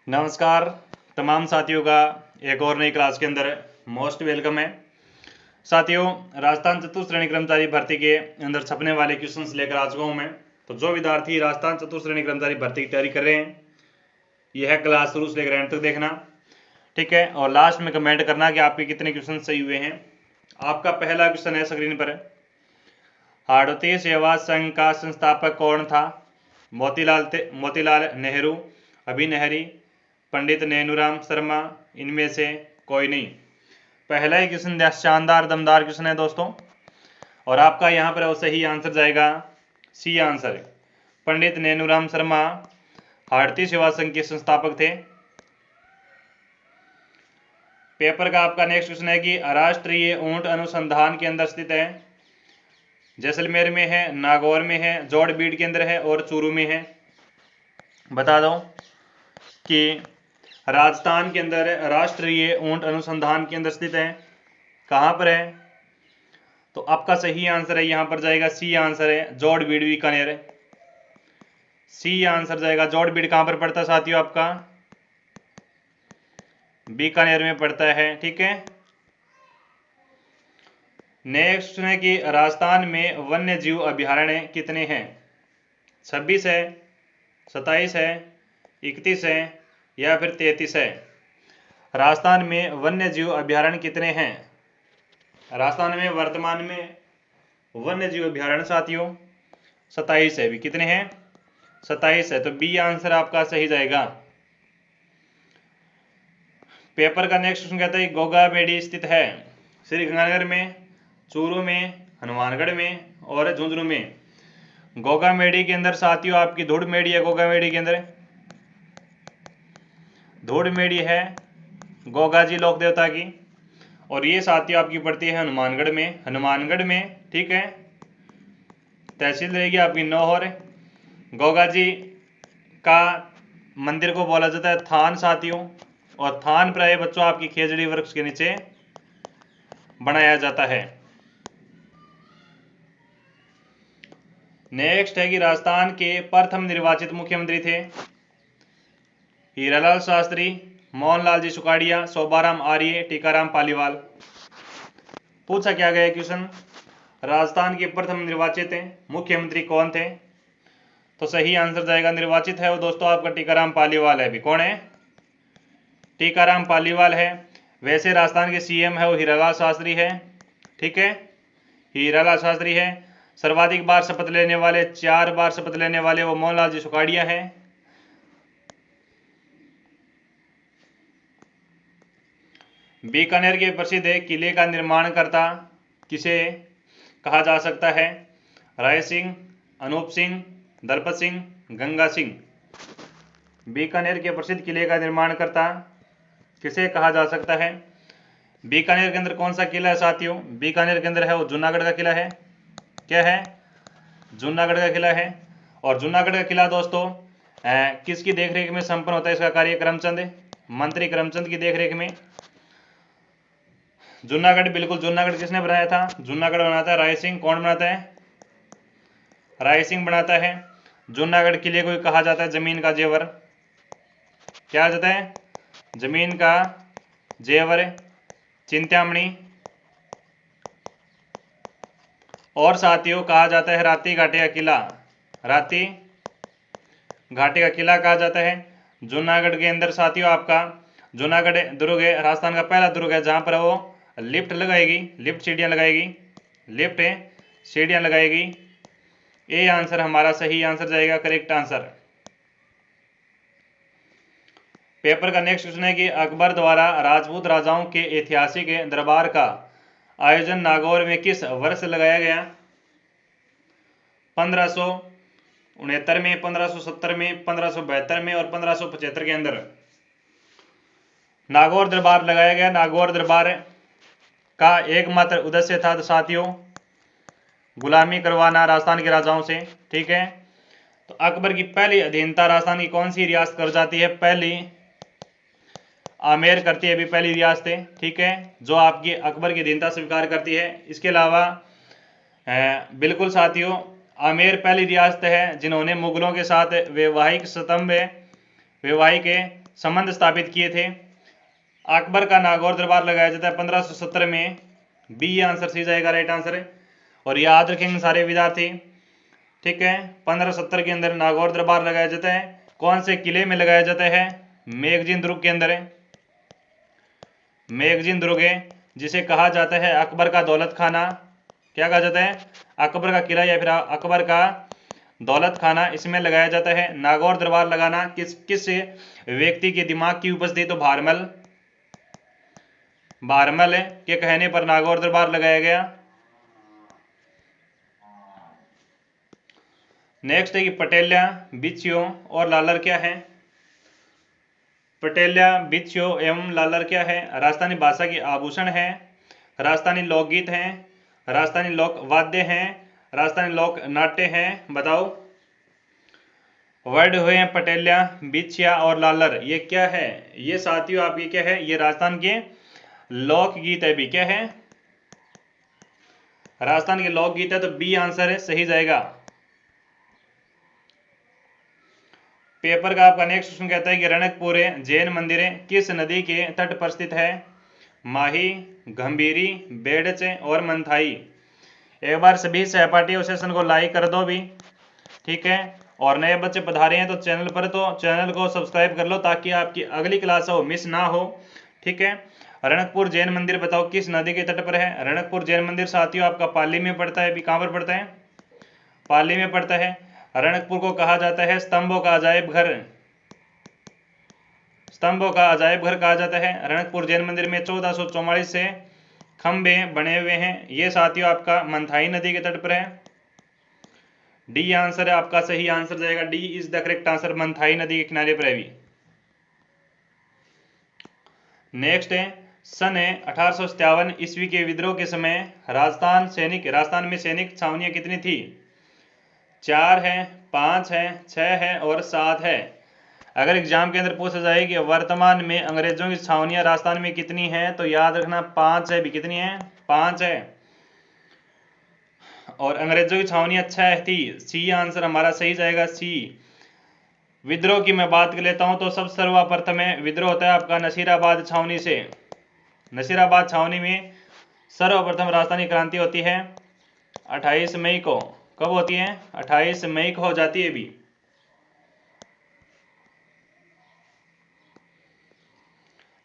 नमस्कार तमाम साथियों का एक और नई क्लास के अंदर मोस्ट वेलकम है। साथियों, राजस्थान चतुर्थ श्रेणी कर्मचारी भर्ती के अंदर छपने वाले क्वेश्चंस लेकर आ चुका हूं मैं। तो जो विद्यार्थी राजस्थान चतुर्थ श्रेणी कर्मचारी भर्ती की तैयारी कर रहे हैं, यह क्लास शुरू से लेकर एंड तक देखना, ठीक है। और लास्ट में कमेंट करना कि आपके कितने क्वेश्चन सही हुए हैं। आपका पहला क्वेश्चन है स्क्रीन पर। भारतीय सेवा संघ का संस्थापक कौन था? मोतीलाल नेहरू, अभी नेहरी, पंडित नेनूराम शर्मा, इनमें से कोई नहीं। पहला ही क्वेश्चन शानदार दमदार क्वेश्चन है दोस्तों, और आपका यहाँ पर सही आंसर जाएगा सी आंसर। पंडित नेनूराम शर्मा भारतीय सेवा संघ के संस्थापक थे। पेपर का आपका नेक्स्ट क्वेश्चन है कि राष्ट्रीय ऊंट अनुसंधान केंद्र स्थित है। जैसलमेर में है, नागौर में है, जोड़बीड़ के अंदर है और चूरू में है। बता दो कि राजस्थान के अंदर राष्ट्रीय ऊंट अनुसंधान केंद्र स्थित है, कहां पर है? तो आपका सही आंसर है यहां पर जाएगा सी आंसर है, जोड़बीड़ बीकानेर। सी आंसर जाएगा। जोड़बीड़ कहां पर पड़ता है साथियों? आपका बीकानेर में पड़ता है, ठीक है। नेक्स्ट है कि राजस्थान में वन्य जीव अभ्यारण्य कितने हैं? 26 है, 27 है, 31 है या फिर 33 है। राजस्थान में वन्य जीव अभ्यारण्य कितने हैं? राजस्थान में वर्तमान में वन्य जीव अभ्यारण्य साथियों 27 है। भी कितने हैं? 27 है। तो बी आंसर आपका सही जाएगा। पेपर का नेक्स्ट क्वेश्चन कहता है गोगामेडी स्थित है श्रीगंगानगर में, चूरू में, हनुमानगढ़ में और झुंझुनू में। गोगामेडी के अंदर साथियों आपकी धूड़मेड़ी है। गोगामेडी के अंदर धूड़मेड़ी है गोगा जी लोक देवता की, और ये साथियों आपकी पड़ती है हनुमानगढ़ में। हनुमानगढ़ में, ठीक है। तहसील रहेगी आपकी नौहर। गोगा जी का मंदिर को बोला जाता है थान साथियों, और थान प्राय बच्चों आपकी खेजड़ी वृक्ष के नीचे बनाया जाता है। नेक्स्ट है कि राजस्थान के प्रथम निर्वाचित मुख्यमंत्री थे हीरालाल शास्त्री, मोहनलाल जी सुखाड़िया, शोभाराम आर्य, टीकाराम पालीवाल। पूछा क्या गया क्वेश्चन, राजस्थान के प्रथम निर्वाचित मुख्यमंत्री कौन थे? तो सही आंसर जाएगा निर्वाचित है वो दोस्तों आपका टीकाराम पालीवाल है। भी कौन है? टीकाराम पालीवाल है। वैसे राजस्थान के सीएम है वो हीरालाल शास्त्री है, ठीक है। हीरालाल शास्त्री है। सर्वाधिक बार शपथ लेने वाले, 4 बार शपथ लेने वाले वो मोहनलाल जी सुखाड़िया है। बीकानेर के प्रसिद्ध किले का निर्माण करता किसे कहा जा सकता है? राय सिंह, अनूप सिंह, दलपत सिंह, गंगा सिंह। बीकानेर के प्रसिद्ध किले का निर्माण करता किसे कहा जा सकता है? बीकानेर के अंदर कौन सा किला है साथियों? बीकानेर के अंदर है वो जूनागढ़ का किला है। क्या है? जूनागढ़ का किला है। और जूनागढ़ का किला दोस्तों किसकी देखरेख में संपन्न होता है? इसका कार्य करमचंद, मंत्री करमचंद की देखरेख में। जूनागढ़, बिल्कुल जूनागढ़ किसने बनाया था? जूनागढ़ बनाता है राय सिंह। कौन बनाता है? राय सिंह बनाता है। जूनागढ़ किले को कहा जाता है जमीन का जेवर। क्या जाता है? जमीन का जेवर, चिंतामणि। और साथियों कहा जाता है राती घाटी का किला। राती घाटी का किला कहा जाता है। जूनागढ़ के अंदर साथियों आपका जूनागढ़ दुर्ग है, राजस्थान का पहला दुर्ग है जहां पर वो लिफ्ट लगाएगी, लिफ्ट सीढ़ियां लगाएगी, लिफ्ट सीढ़ियां लगाएगी। ए आंसर हमारा सही आंसर जाएगा, करेक्ट आंसर। पेपर का नेक्स्ट क्वेश्चन है कि अकबर द्वारा राजपूत राजाओं के ऐतिहासिक दरबार का आयोजन नागौर में किस वर्ष लगाया गया? 1569 में, 1570 में, 1572 में और 1575 के अंदर नागौर दरबार लगाया गया। नागौर दरबार का एकमात्र उद्देश्य था साथियों गुलामी करवाना राजस्थान के राजाओं से, ठीक है। तो अकबर की पहली अधीनता राजस्थान की कौन सी रियासत कर जाती है? पहली आमेर करती है अभी पहली रियासत है, ठीक है, जो आपकी अकबर की अधीनता स्वीकार करती है। इसके अलावा बिल्कुल साथियों आमेर पहली रियासत है जिन्होंने मुगलों के साथ वैवाहिक संबंध स्थापित किए थे? अकबर का नागौर दरबार लगाया जाता है 1570 में। बी ये आंसर सही जाएगा, राइट आंसर है। और याद रखेंगे सारे विद्यार्थी, ठीक है। 1570 के अंदर नागौर दरबार लगाया जाता है। कौन से किले में लगाया जाता है? मेगजीन दुर्ग के अंदर है। मेगजीन दुर्ग है, जिसे कहा जाता है अकबर का दौलत खाना। क्या कहा जाता है? अकबर का किला या फिर अकबर का दौलत खाना, इसमें लगाया जाता है। नागौर दरबार लगाना किस किस व्यक्ति के दिमाग की उपज थी? तो भारमल के कहने पर नागौर दरबार लगाया गया। नेक्स्ट है कि पटेल्या, बिच्छू और लालर क्या है? पटेल्या, बिच्छू एवं लालर क्या है? राजस्थानी भाषा की आभूषण है, राजस्थानी लोकगीत हैं, राजस्थानी लोक वाद्य हैं, राजस्थानी लोक नाट्य हैं। बताओ। वर्ड हुए हैं पटेल्या, बिछिया और लालर। ये क्या है? ये साथियों आपके क्या है? ये राजस्थान के लोकगीत है। भी क्या है? राजस्थान के लोकगीत है, तो बी आंसर है, सही जाएगा। पेपर का आपका नेक्स्ट क्वेश्चन कहता है कि रणकपुर जैन मंदिर किस नदी के तट पर स्थित है? माही, गंभीरी, बेडच और मंथाई। एक बार सभी सहपाठियों सेशन को लाइक कर दो भी, ठीक है। और नए बच्चे पधारे हैं तो चैनल को सब्सक्राइब कर लो, ताकि आपकी अगली क्लास हो मिस ना हो, ठीक है। रणकपुर जैन मंदिर बताओ किस नदी के तट पर है? रणकपुर जैन मंदिर साथियों आपका पाली में पड़ता है। भी कहां पर पड़ता है? पाली में पड़ता है। रणकपुर को कहा जाता है स्तंभों का अजायब घर। स्तंभों का अजायब घर कहा जाता है। रणकपुर जैन मंदिर में 1444 से खंबे बने हुए हैं। ये साथियों आपका मंथाई नदी के तट पर है। डी आंसर है आपका, सही आंसर जाएगा। D is the correct answer, मंथाई नदी के किनारे पर है भी। नेक्स्ट है सन 1857 ईस्वी के विद्रोह के समय राजस्थान में सैनिक छावनियां कितनी थी? 4 है, 5 है, 6 है और 7 है। अगर एग्जाम के अंदर पूछा जाए कि वर्तमान में अंग्रेजों की छावनियां राजस्थान में कितनी हैं, तो याद रखना 5 है। भी कितनी है? 5 है। और अंग्रेजों की छावनियां 6 थी। सी आंसर हमारा सही जाएगा, सी। विद्रोह की मैं बात कर लेता हूं तो सब सर्वप्रथम विद्रोह होता है आपका नसीराबाद छावनी से। नसीराबाद छावनी में सर्वप्रथम राजस्थानी क्रांति होती है 28 मई को। कब होती है? 28 मई को हो जाती है भी।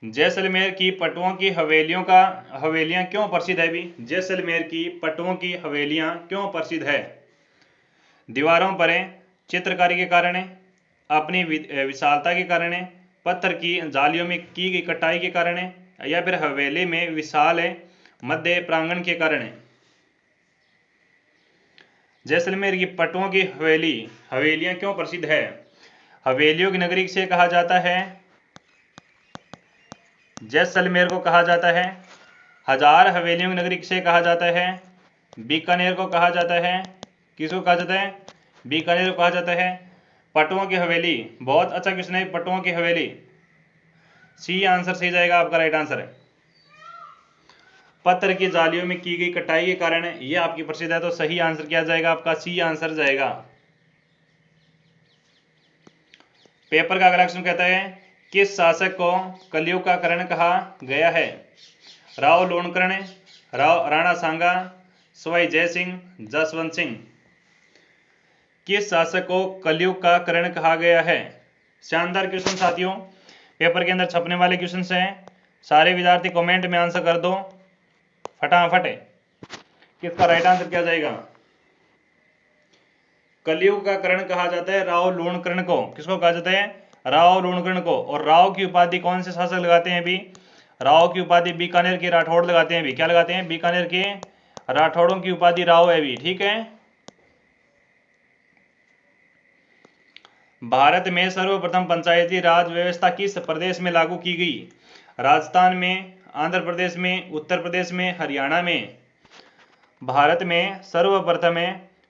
जैसलमेर की पटुओं की हवेलियां क्यों प्रसिद्ध है भी? जैसलमेर की पटुओं की हवेलियां क्यों प्रसिद्ध है? दीवारों पर चित्रकारी के कारण, अपनी विशालता के कारण, पत्थर की जालियों में की गई कटाई के कारण, या फिर हवेली में विशाल मध्य प्रांगण के कारण। जैसलमेर की पटुओं की हवेलियां क्यों प्रसिद्ध है? हवेलियों की नगरी से कहा जाता है, जैसलमेर को कहा जाता है हजार हवेलियों की नगरी से कहा जाता है, बीकानेर को कहा जाता है, किसको कहा जाता है? बीकानेर को कहा जाता है। पटुओं की हवेली, बहुत अच्छा क्वेश्चन है। पटुओं की हवेली, सी आंसर सही जाएगा आपका, राइट आंसर है। पत्थर की जालियों में की गई कटाई के कारण ये आपकी प्रसिद्ध है, तो सही आंसर क्या जाएगा आपका? सी आंसर जाएगा। पेपर का अगला क्वेश्चन कहता है किस शासक को कलयुग का कर्ण कहा गया है? राव लोणकर्ण, राणा सांगा, सवाई जय सिंह, जसवंत सिंह। किस शासक को कलयुग का कर्ण कहा गया है? शानदार क्वेश्चन साथियों, पेपर के अंदर छपने वाले क्वेश्चन हैं। सारे विद्यार्थी कमेंट में आंसर कर दो फटाफट। किसका राइट आंसर क्या जाएगा? कलयुग का कर्ण कहा जाता है राव लोणकर्ण को। किसको कहा जाता है? राव लोणकर्ण को। और राव की उपाधि कौन से शासक लगाते हैं भी? राव की उपाधि बीकानेर के राठौड़ लगाते हैं भी। क्या लगाते हैं? बीकानेर के राठौड़ों की उपाधि राव है भी, ठीक है। भारत में सर्वप्रथम पंचायती राज व्यवस्था किस प्रदेश में लागू की गई? राजस्थान में, आंध्र प्रदेश में, उत्तर प्रदेश में, हरियाणा में। भारत में सर्वप्रथम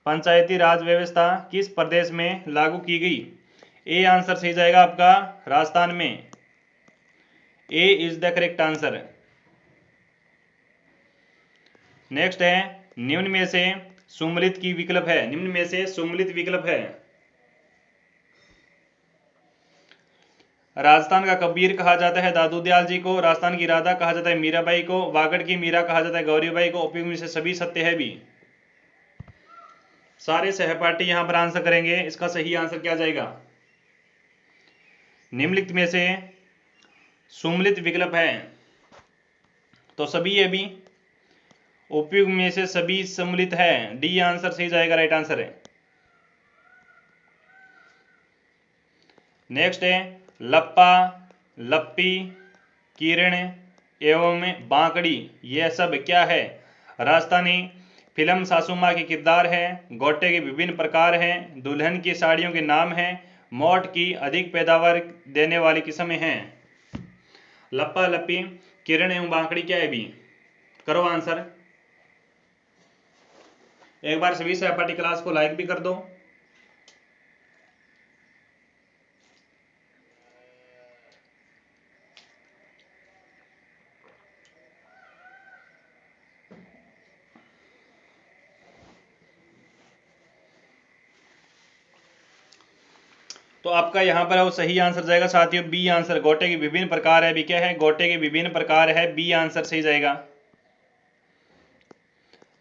पंचायती राज व्यवस्था किस प्रदेश में लागू की गई? ए आंसर सही जाएगा आपका, राजस्थान में। A is the correct answer. Next है निम्न में से सुमेलित की विकल्प है। निम्न में से सुमेलित विकल्प है। राजस्थान का कबीर कहा जाता है दादू दयाल जी को, राजस्थान की राधा कहा जाता है मीराबाई को, वागड़ की मीरा कहा जाता है गौरीबाई को। उपयुक्त में से सभी सत्य है भी। सारे सहपाठी यहां पर आंसर करेंगे। इसका सही आंसर क्या जाएगा? निम्नलिखित में से सुमलित विकल्प है तो सभी है भी। उपयुक्त में से सभी सम्मिलित है, डी आंसर सही जाएगा, राइट आंसर है। नेक्स्ट है लप्पा, लप्पी, किरण एवं बांकड़ी, यह सब क्या है? राजस्थानी फिल्म सासू मां के किरदार है, गोटे के विभिन्न प्रकार हैं, दुल्हन की साड़ियों के नाम हैं, मोट की अधिक पैदावार देने वाली किस्म हैं। लप्पा, लप्पी, किरण एवं बांकड़ी क्या है भी? करो आंसर। एक बार सभी सहपाठी क्लास को लाइक भी कर दो। तो आपका यहां पर वो सही आंसर जाएगा साथियों, बी आंसर। गोटे के विभिन्न प्रकार है भी, क्या है? गोटे के विभिन्न प्रकार है, बी आंसर सही जाएगा।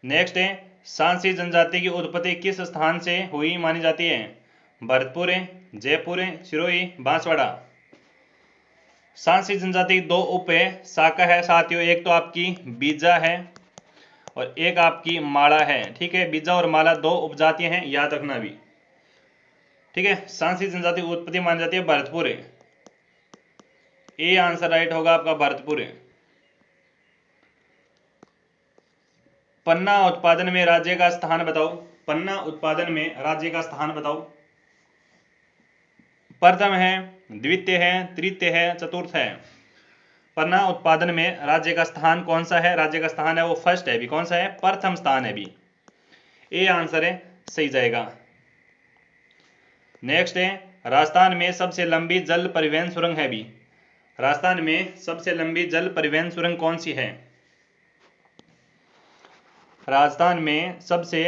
नेक्स्ट है सांसी जनजाति की उत्पत्ति किस स्थान से हुई मानी जाती है? भरतपुर, जयपुर, सिरोही, बांसवाड़ा। सांसी जनजाति की दो उप शाखा है साथियों, एक तो आपकी बीजा है और एक आपकी माला है। ठीक है, बीजा और माला दो उपजातियां हैं, याद रखना भी। ठीक है, सांसी जनजाति की उत्पत्ति मानी जाती है भरतपुर। ए आंसर राइट होगा आपका, भरतपुर। पन्ना उत्पादन में राज्य का स्थान बताओ। पन्ना उत्पादन में राज्य का स्थान बताओ। प्रथम है, द्वितीय है, तृतीय है, चतुर्थ है। पन्ना उत्पादन में राज्य का स्थान कौन सा है? राज्य का स्थान है वो फर्स्ट है भी। कौन सा है? प्रथम स्थान है भी। ए आंसर है, सही जाएगा। नेक्स्ट है राजस्थान में सबसे लंबी जल परिवहन सुरंग है भी। राजस्थान में सबसे लंबी जल परिवहन सुरंग कौन सी है? राजस्थान में सबसे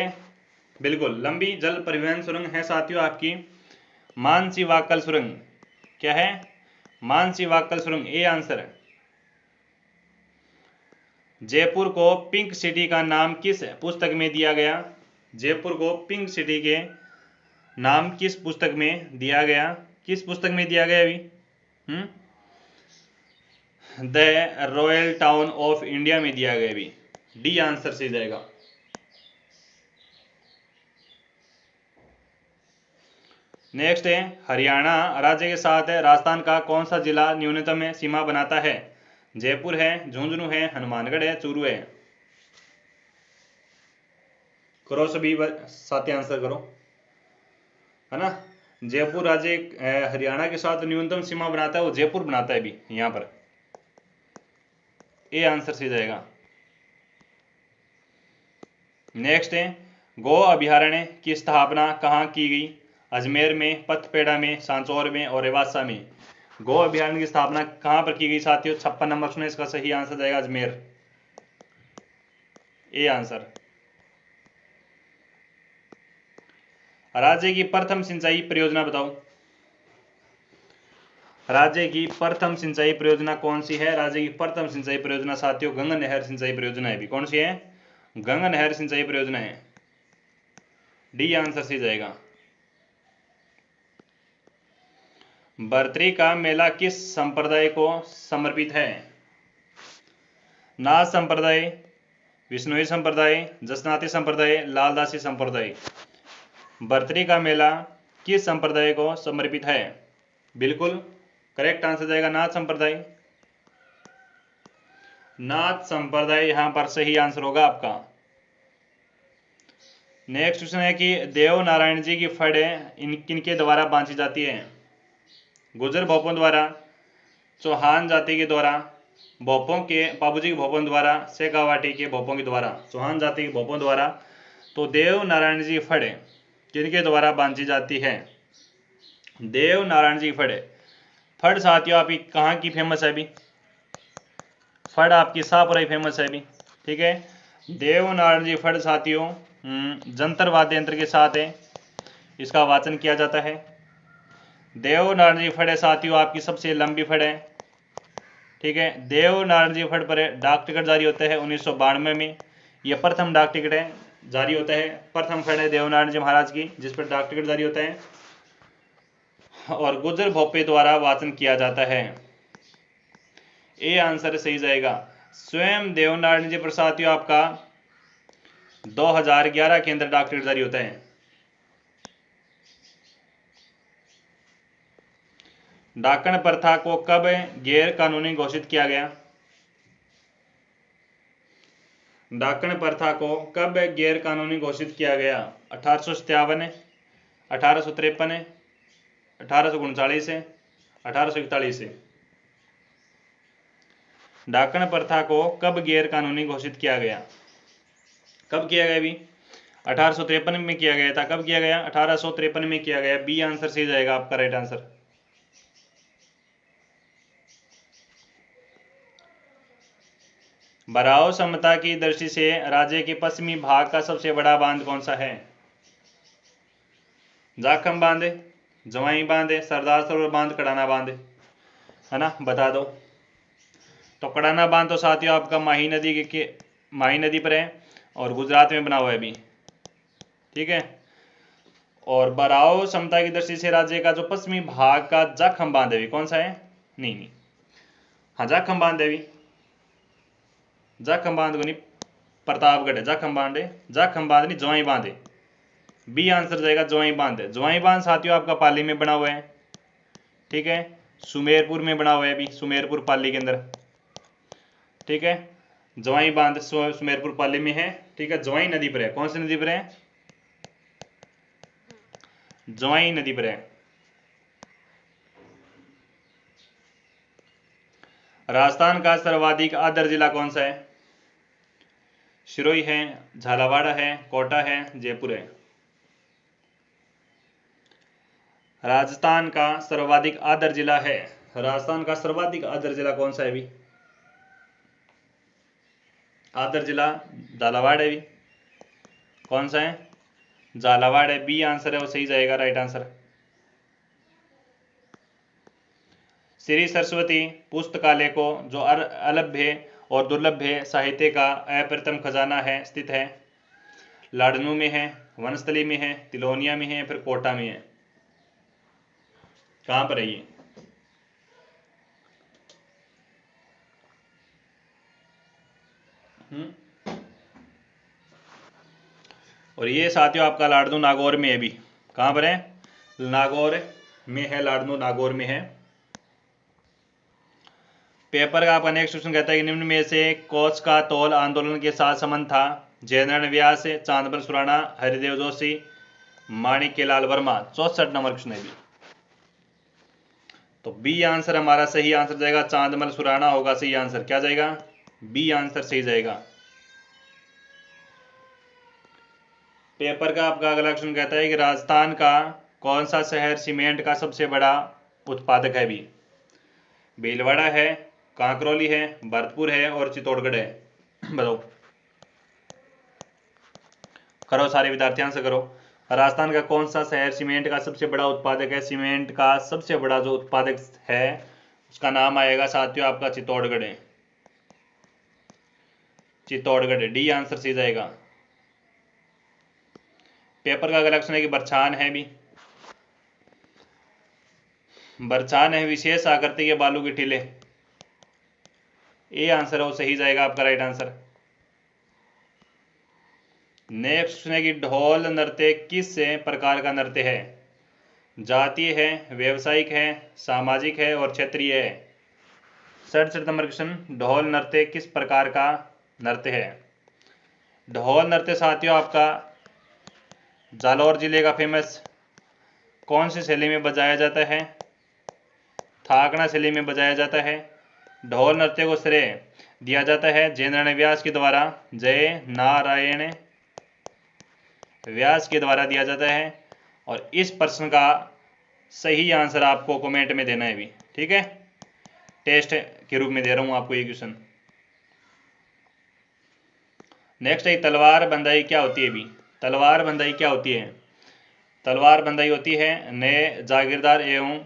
बिल्कुल लंबी जल परिवहन सुरंग है साथियों आपकी मानसी वाक्कल सुरंग। क्या है? मानसी वाक्कल सुरंग, ए आंसर है। जयपुर को पिंक सिटी का नाम किस पुस्तक में दिया गया? जयपुर को पिंक सिटी के नाम किस पुस्तक में दिया गया? किस पुस्तक में दिया गया अभी? The royal town of India में दिया गया अभी। डी आंसर सही जाएगा। नेक्स्ट है हरियाणा राज्य के साथ राजस्थान का कौन सा जिला न्यूनतम सीमा बनाता है? जयपुर है, झुंझुनू है, हनुमानगढ़ है, चूरू है। करो सभी साथ आंसर करो, है ना। जयपुर राज्य हरियाणा के साथ न्यूनतम सीमा बनाता है वो जयपुर बनाता है भी यहां पर। ए आंसर सही जाएगा। नेक्स्ट है गो अभ्यारण्य की स्थापना कहाँ की गई? अजमेर में, पथपेड़ा में, सांचौर में और रेवासा में। गो अभ्यारण्य की स्थापना कहां पर की गई साथियों? 56 नंबर सुने, इसका सही आंसर जाएगा अजमेर। A answer. राज्य की प्रथम सिंचाई परियोजना बताओ। राज्य की प्रथम सिंचाई परियोजना कौन सी है? राज्य की प्रथम सिंचाई परियोजना साथियों गंगा नहर सिंचाई परियोजना है भी। कौन सी है? गंगा नहर सिंचाई परियोजना है। डी आंसर सही जाएगा। बरतरी का मेला किस संप्रदाय को समर्पित है? नाथ संप्रदाय, विष्णुई संप्रदाय, जसनाती संप्रदाय, लालदासी संप्रदाय। बरतरी का मेला किस संप्रदाय को समर्पित है? बिल्कुल करेक्ट आंसर जाएगा नाथ संप्रदाय। नाथ संप्रदाय यहां पर सही आंसर होगा आपका। नेक्स्ट क्वेश्चन है कि देव नारायण जी की फड़ किनके द्वारा बांधी जाती है? गुजर भोपों द्वारा, चौहान जाति के द्वारा, भोपों के बाबूजी के भोपों द्वारा, शेखावाटी के भोपों के द्वारा। चौहान जाति के भोपों द्वारा। तो देव नारायण जी की फड़ किनके द्वारा बांधी जाती है? देव नारायण जी की फड़। फड़ साथियों आपकी कहाँ की फेमस है अभी? फड़ आपकी शाहपुरा फेमस है अभी। ठीक है, देव नारायण जी फड़ साथियों जंतर वाद्य यंत्र के साथ है इसका वाचन किया जाता है। देवनागरी फड़ है साथियों आपकी सबसे लंबी फड़ है। ठीक है, देवनागरी फड़ पर डाक टिकट जारी होता है 1992 में। यह प्रथम डाक टिकट है, जारी होता है, प्रथम फड़ है देवनागरी महाराज की जिस पर डाक टिकट जारी होता है और गुजर भोपे द्वारा वाचन किया जाता है। ए आंसर सही जाएगा। स्वयं देवनागरी पर साथियों आपका 2011 के अंदर डाक टिकट जारी होता है। डाकन प्रथा को कब गैर कानूनी घोषित किया गया? डाकन प्रथा को कब गैर कानूनी घोषित किया गया? 1857, 1853, 1839, 1841 से। डाकन प्रथा को कब गैर कानूनी घोषित किया गया? कब किया गया भी? 1853 में किया गया था। कब किया गया? 1853 में किया गया। बी आंसर सही जाएगा आपका राइट आंसर। बराव समता की दृष्टि से राज्य के पश्चिमी भाग का सबसे बड़ा बांध कौन सा है? जाखम बांध, जवाई बांध, सरदार सरोवर बांध, कड़ाना बांध, है ना, बता दो। तो कड़ाना बांध तो साथियों आपका माही नदी पर है और गुजरात में बना हुआ है अभी। ठीक है, और बराव समता की दृष्टि से राज्य का जो पश्चिमी भाग का जाखम बांध है कौन सा है? नहीं, हाँ जाखम बांध है, जाखम बांध को नहीं, प्रतापगढ़ है जाखम बांध है, जाखम बांध नहीं जवाई बांध है। बी आंसर जाएगा जवाई बांध है। जवाई बांध साथियों आपका पाली में बना हुआ है। ठीक है, सुमेरपुर में बना हुआ है अभी, सुमेरपुर पाली के अंदर। ठीक है, जवाई बांध सुमेरपुर पाली में है। ठीक है, जवाई नदी पर है। कौन सी नदी पर है? जवाई नदी पर है। राजस्थान का सर्वाधिक आदर जिला कौन सा है? सिरोही है, झालावाड़ है, कोटा है, जयपुर है। राजस्थान का सर्वाधिक आदर जिला है, राजस्थान का सर्वाधिक आदर जिला कौन सा है भी? आदर जिला झालावाड़ है भी। कौन सा है? झालावाड़ है। बी आंसर है वो सही जाएगा राइट आंसर। श्री सरस्वती पुस्तकालय को जो अलभ्य और दुर्लभ्य साहित्य का अप्रतिम खजाना है स्थित है? लाडनू में है, वनस्थली में है, तिलोनिया में है, फिर कोटा में है? कहां पर है ये? और ये साथियों आपका लाडनू नागौर में है भी। कहां पर है? नागौर में है, लाडनू नागौर में है। पेपर का आपका नेक्स्ट क्वेश्चन कहता है कि निम्न में से कोच का तौल आंदोलन के साथ संबंध था? जयनारायण व्यास, चांदबल सुराणा, हरिदेव जोशी, माणिक्य लाल वर्मा। 64 नंबर क्वेश्चन है भी। तो बी आंसर हमारा सही आंसर जाएगा, चांदमल सुराणा होगा सही आंसर। क्या जाएगा? बी आंसर सही जाएगा। पेपर का आपका अगला क्वेश्चन कहता है कि राजस्थान का कौन सा शहर सीमेंट का सबसे बड़ा उत्पादक है भी? भीलवाड़ा है, कांकरौली है, भरतपुर है और चित्तौड़गढ़ है। बताओ, करो सारे विद्यार्थी आंसर करो। राजस्थान का कौन सा शहर सीमेंट का सबसे बड़ा उत्पादक है? सीमेंट का सबसे बड़ा जो उत्पादक है उसका नाम आएगा साथियों आपका चित्तौड़गढ़ है। चित्तौड़गढ़, डी आंसर सही जाएगा। पेपर का अगला क्वेश्चन है कि बरछान है भी। बरछान है विशेष आकृति के बालू के टीले। ए आंसर है वो सही जाएगा आपका राइट आंसर। नेक्स्ट क्वेश्चन है कि ढोल नृत्य किस प्रकार का नृत्य है? जातीय है, व्यवसायिक है, सामाजिक है और क्षेत्रीय है। 67 नंबर क्वेश्चन, ढोल नृत्य किस प्रकार का नृत्य है? ढोल नृत्य साथियों आपका जालौर जिले का फेमस कौन सी शैली में बजाया जाता है? थाकड़ा शैली में बजाया जाता है। ढोल नृत्य को श्रेय दिया जाता है जयनारायण व्यास के द्वारा। जय नारायण व्यास के द्वारा दिया जाता है। और इस प्रश्न का सही आंसर आपको कमेंट में देना है भी। ठीक है, टेस्ट के रूप में दे रहा हूं आपको ये क्वेश्चन। नेक्स्ट है तलवार बंदाई क्या होती है भी? तलवार बंदाई क्या होती है? तलवार बंधाई होती है नए जागीरदार एवं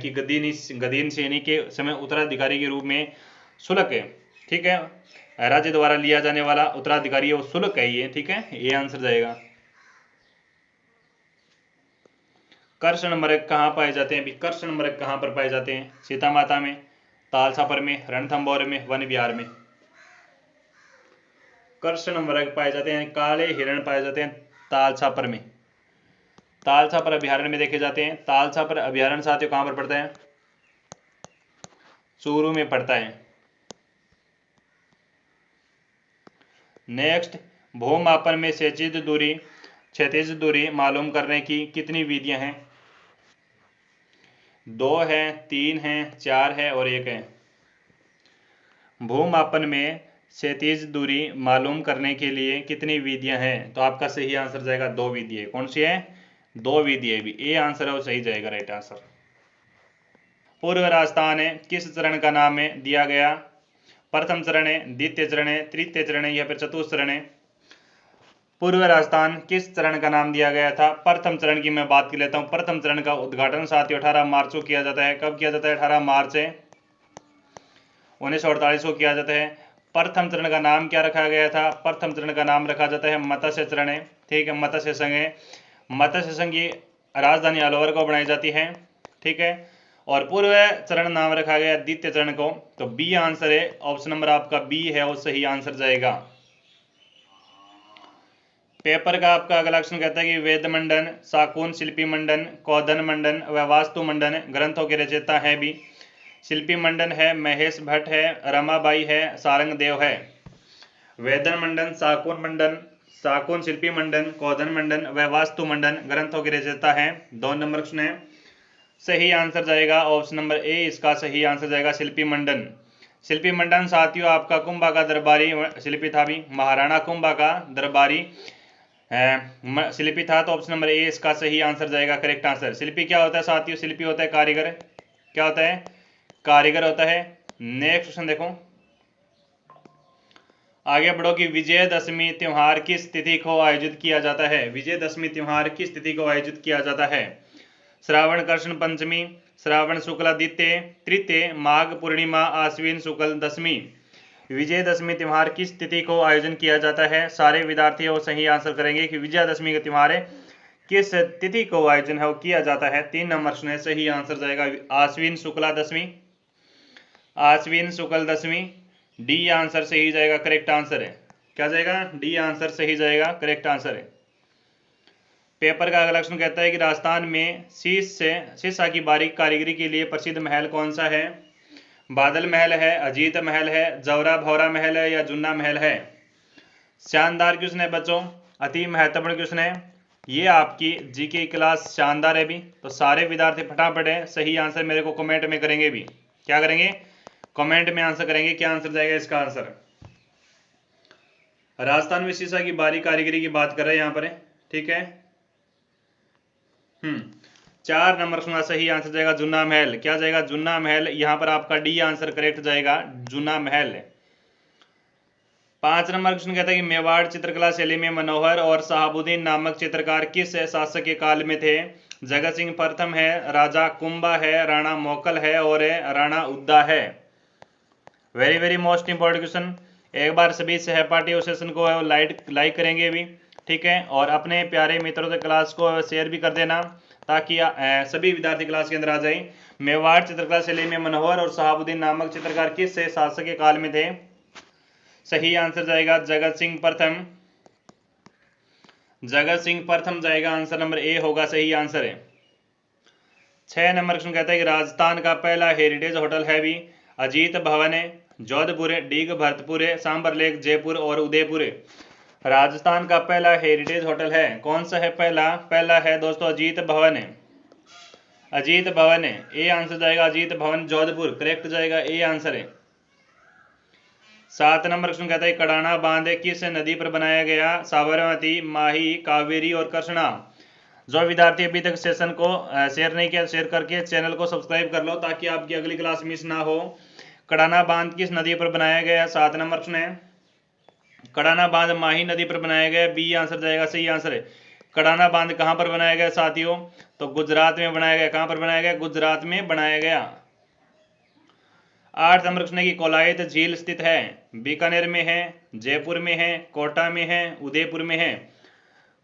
की गदीन श्रेणी के समय उत्तराधिकारी के रूप में। शुल्क है, ठीक है, राज्य द्वारा लिया जाने वाला उत्तराधिकारी है वो शुल्क है ये, ठीक है, ये आंसर जाएगा। कृष्ण मृग कहाँ पाए जाते हैं? अभी कृष्ण मृग कहाँ पर पाए जाते हैं? सीता माता में, ताल छापर में, रणथंभौर में, वन विहार में। कृष्ण मृग पाए जाते हैं, काले हिरण पाए जाते हैं ताल छापर में, ताल छापर अभ्यारण्य में देखे जाते हैं। ताल छापर अभ्यारण्य साथियों कहां पर पड़ता है? चूरू में पड़ता है। नेक्स्ट, भूमापन में क्षैतिज दूरी मालूम करने की कितनी विधियां हैं? 2 है, 3 है, 4 है और 1 है। भूमापन में क्षैतिज दूरी मालूम करने के लिए कितनी विधियां हैं? तो आपका सही आंसर जाएगा 2 विधि है। कौन सी है? 2 विधि है। भी ए आंसर है वो सही जाएगा, राइट आंसर। पूर्व राजस्थान किस चरण का नाम दिया गया? प्रथम चरण है, द्वितीय चरण है, तृतीय चरण है या फिर चतुर्थ चरण है? पूर्व राजस्थान किस चरण का नाम दिया गया था? प्रथम चरण की मैं बात कर लेता हूं। प्रथम चरण का उद्घाटन साथियों 18 मार्च को किया जाता है। कब किया जाता है? 18 मार्च 1948 को किया जाता है। प्रथम चरण का नाम क्या रखा गया था? प्रथम चरण का नाम रखा जाता है मत्स्य चरण है, ठीक है, मत्स्य संघ है। मत्स्य संघ की राजधानी अलवर को बनाई जाती है, ठीक है। और पूर्व चरण नाम रखा गया द्वितीय चरण को। तो बी आंसर है, ऑप्शन नंबर आपका बी है वो सही आंसर जाएगा। पेपर का आपका अगला क्वेश्चन कहता है कि वेद मंडन, शाकुन शिल्पी मंडन, कौदन मंडन व वास्तु मंडन ग्रंथों के रचयिता है भी। शिल्पी मंडन है, महेश भट्ट है, रमाबाई है, सारंग देव है। वेदन मंडन, शाकुन शिल्पी मंडन, कौदन मंडन व वास्तु मंडन ग्रंथों के रचयिता है। 2 नंबर क्वेश्चन है, सही आंसर जाएगा ऑप्शन नंबर ए, इसका सही आंसर जाएगा शिल्पी मंडन। शिल्पी मंडन साथियों आपका कुंभा का दरबारी शिल्पी था भी, महाराणा कुंभा का दरबारी शिल्पी था। तो ऑप्शन नंबर ए इसका सही आंसर जाएगा, करेक्ट आंसर। शिल्पी क्या होता है साथियों? शिल्पी होता है कारीगर। क्या होता है? कारीगर होता है। नेक्स्ट क्वेश्चन देखो, आगे बढ़ो कि विजयदशमी त्योहार किस तिथि को आयोजित किया जाता है? विजयदशमी त्योहार किस तिथि को आयोजित किया जाता है? श्रावण कृष्ण पंचमी, श्रावण शुक्ला द्वितीय, तृतीय, माघ पूर्णिमा, आश्विन शुक्ल दशमी। विजयदशमी त्योहार किस तिथि को आयोजन किया जाता है? सारे विद्यार्थी वो सही आंसर करेंगे कि विजयदशमी का त्योहार है किस तिथि को आयोजन है वो किया जाता है। 3 नंबर में सही आंसर जाएगा आश्विन शुक्ला दशमी, आश्विन शुक्ल दशमी। डी आंसर सही जाएगा, करेक्ट आंसर है। क्या जाएगा? डी आंसर सही जाएगा, करेक्ट आंसर है। पेपर का अगला क्वेश्चन कहता है कि राजस्थान में शीशा की बारीक कारीगरी के लिए प्रसिद्ध महल कौन सा है? बादल महल है, अजीत महल है, जवरा भौरा महल है या जुन्ना महल है? शानदार क्वेश्चन है बच्चों, अति महत्वपूर्ण क्वेश्चन है ये। आपकी जीके क्लास शानदार है भी, तो सारे विद्यार्थी फटाफट है सही आंसर मेरे को कमेंट में करेंगे भी। क्या करेंगे? कमेंट में आंसर करेंगे। क्या आंसर जाएगा इसका? आंसर राजस्थान में शीशा की बारीक कारीगरी की बात कर रहे हैं यहाँ पर, ठीक है। 4 नंबर सुना सही आंसर जाएगा जुन्ना महल। क्या जाएगा? जुन्ना महल। यहां पर आपका डी आंसर करेक्ट जाएगा, जुन्ना महल। 5 नंबर क्वेश्चन कहता है कि मेवाड़ चित्रकला शैली में मनोहर और शहाबुद्दीन नामक चित्रकार किस शासक के काल में थे? जगत सिंह प्रथम है, राजा कुंभा है, राणा मोकल है और राणा उद्दा है। Very very most important question. एक बार सभी सहपाठी उस सेशन को लाइक करेंगे भी, ठीक है, और अपने प्यारे मित्रों से क्लास को शेयर भी कर देना ताकि सभी विद्यार्थी क्लास के अंदर आ जाएं। मेवाड़ चित्रकला शैली में मनोहर और शहाबुद्दीन नामक चित्रकार किस शासक के काल में थे? सही आंसर जाएगा जगत सिंह प्रथम। जगत सिंह प्रथम जाएगा, आंसर नंबर ए होगा सही आंसर है। 6 नंबर क्वेश्चन कहता है कि राजस्थान का पहला हेरिटेज होटल है भी। अजीत भवन है, जोधपुर, डीग भरतपुर, सांबर लेक, जयपुर और उदयपुर। राजस्थान का पहला हेरिटेज होटल है कौन सा है? पहला है दोस्तों अजीत भवन है, अजीत भवन है। ए आंसर जाएगा अजीत भवन जोधपुर, करेक्ट जाएगा, ए आंसर है। 7 नंबर क्वेश्चन कहता है कड़ाना बांध किस नदी पर बनाया गया? साबरमती, माही, कावेरी और कृष्णा। जो विद्यार्थी अभी तक सेशन को शेयर नहीं किया, शेयर करके चैनल को सब्सक्राइब कर लो ताकि आपकी अगली क्लास मिस ना हो। कड़ाना बांध किस नदी पर बनाया गया? 7 नंबर क्वेश्चन है, कड़ाना बांध माही नदी पर बनाया गया। बी आंसर जाएगा, सही आंसर है। कड़ाना बांध कहाँ पर बनाया गया साथियों? तो गुजरात में बनाया गया। कहाँ पर बनाया गया? गुजरात में बनाया गया। 8 नंबर प्रश्न की कोलायत झील स्थित है? बीकानेर में है, जयपुर में है, कोटा में है, उदयपुर में है।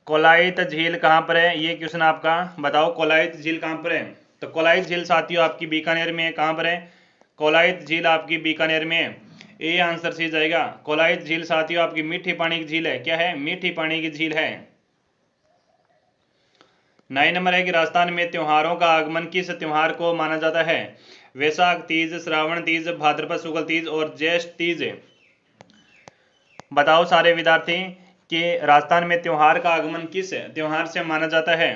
कोलायत झील कहाँ पर है? ये क्वेश्चन आपका बताओ, कोलायत झील कहाँ पर है? तो कोलायत झील साथियों आपकी बीकानेर में है। कहाँ पर है? कोलायत झील आपकी बीकानेर में है। ए आंसर सही जाएगा। कोलायत झील साथियों आपकी मीठी पानी की झील है। क्या है? मीठी पानी की झील है। 9 नंबर है कि राजस्थान में त्योहारों का आगमन किस त्योहार को माना जाता है? वैशाख तीज, श्रावण तीज, भाद्रपद शुक्ल तीज और ज्येष्ठ तीज। बताओ सारे विद्यार्थी कि राजस्थान में त्योहार का आगमन किस त्योहार से माना जाता है?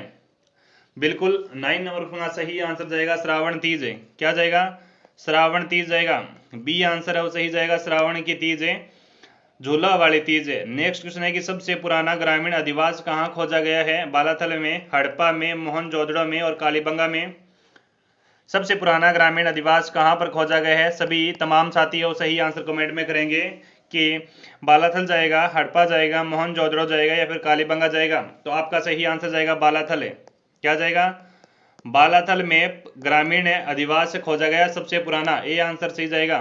बिल्कुल 9 नंबर का सही आंसर जाएगा श्रावण तीज। क्या जाएगा? श्रावण तीज जाएगा। बी आंसर है वो सही जाएगा, श्रावण की तीज है, झूला वाली तीज है। नेक्स्ट क्वेश्चन है कि सबसे पुराना ग्रामीण अधिवास कहाँ खोजा गया है? बालाथल में, हड़प्पा में, मोहनजोदड़ो में और कालीबंगा में। सबसे पुराना ग्रामीण अधिवास कहाँ पर खोजा गया है? सभी तमाम साथी हो सही आंसर कमेंट में करेंगे कि बालाथल जाएगा, हड़प्पा जाएगा, मोहनजोदड़ो जाएगा या फिर कालीबंगा जाएगा। तो आपका सही आंसर जाएगा बालाथल है। क्या जाएगा? बालाथल में ग्रामीण अधिवास खोजा गया सबसे पुराना। ए आंसर सही जाएगा।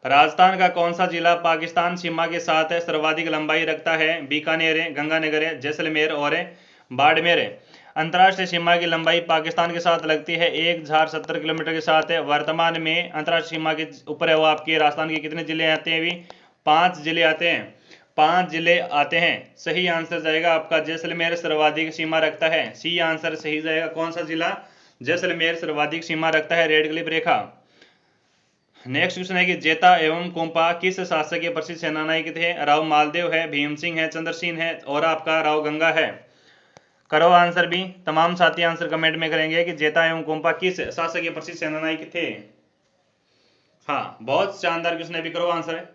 राजस्थान का कौन सा जिला पाकिस्तान सीमा के साथ सर्वाधिक लंबाई रखता है? बीकानेर है, गंगानगर है, जैसलमेर और बाड़मेर है। अंतर्राष्ट्रीय सीमा की लंबाई पाकिस्तान के साथ लगती है 1070 किलोमीटर के साथ है। वर्तमान में अंतर्राष्ट्रीय सीमा के ऊपर है वो आपके राजस्थान के कितने जिले आते हैं? अभी 5 जिले आते हैं। 5 जिले आते हैं। सही आंसर जाएगा आपका जैसलमेर सर्वाधिक सीमा रखता है। सी आंसर सही जाएगा। कौन सा जिला? जैसलमेर सर्वाधिक सीमा रखता है, रेड क्लिप रेखा। नेक्स्ट क्वेश्चन है कि जेता एवं कोम्पा किस शासक के प्रसिद्ध सेनानायक थे? राव मालदेव है, भीम सिंह है, चंद्र सिंह है और आपका राव गंगा है। करो आंसर भी। तमाम साथी आंसर कमेंट में करेंगे कि जेता एवं कोम्पा किस शासक के प्रसिद्ध सेनानायक थे। हाँ, बहुत शानदार क्वेश्चन है, भी करो आंसर।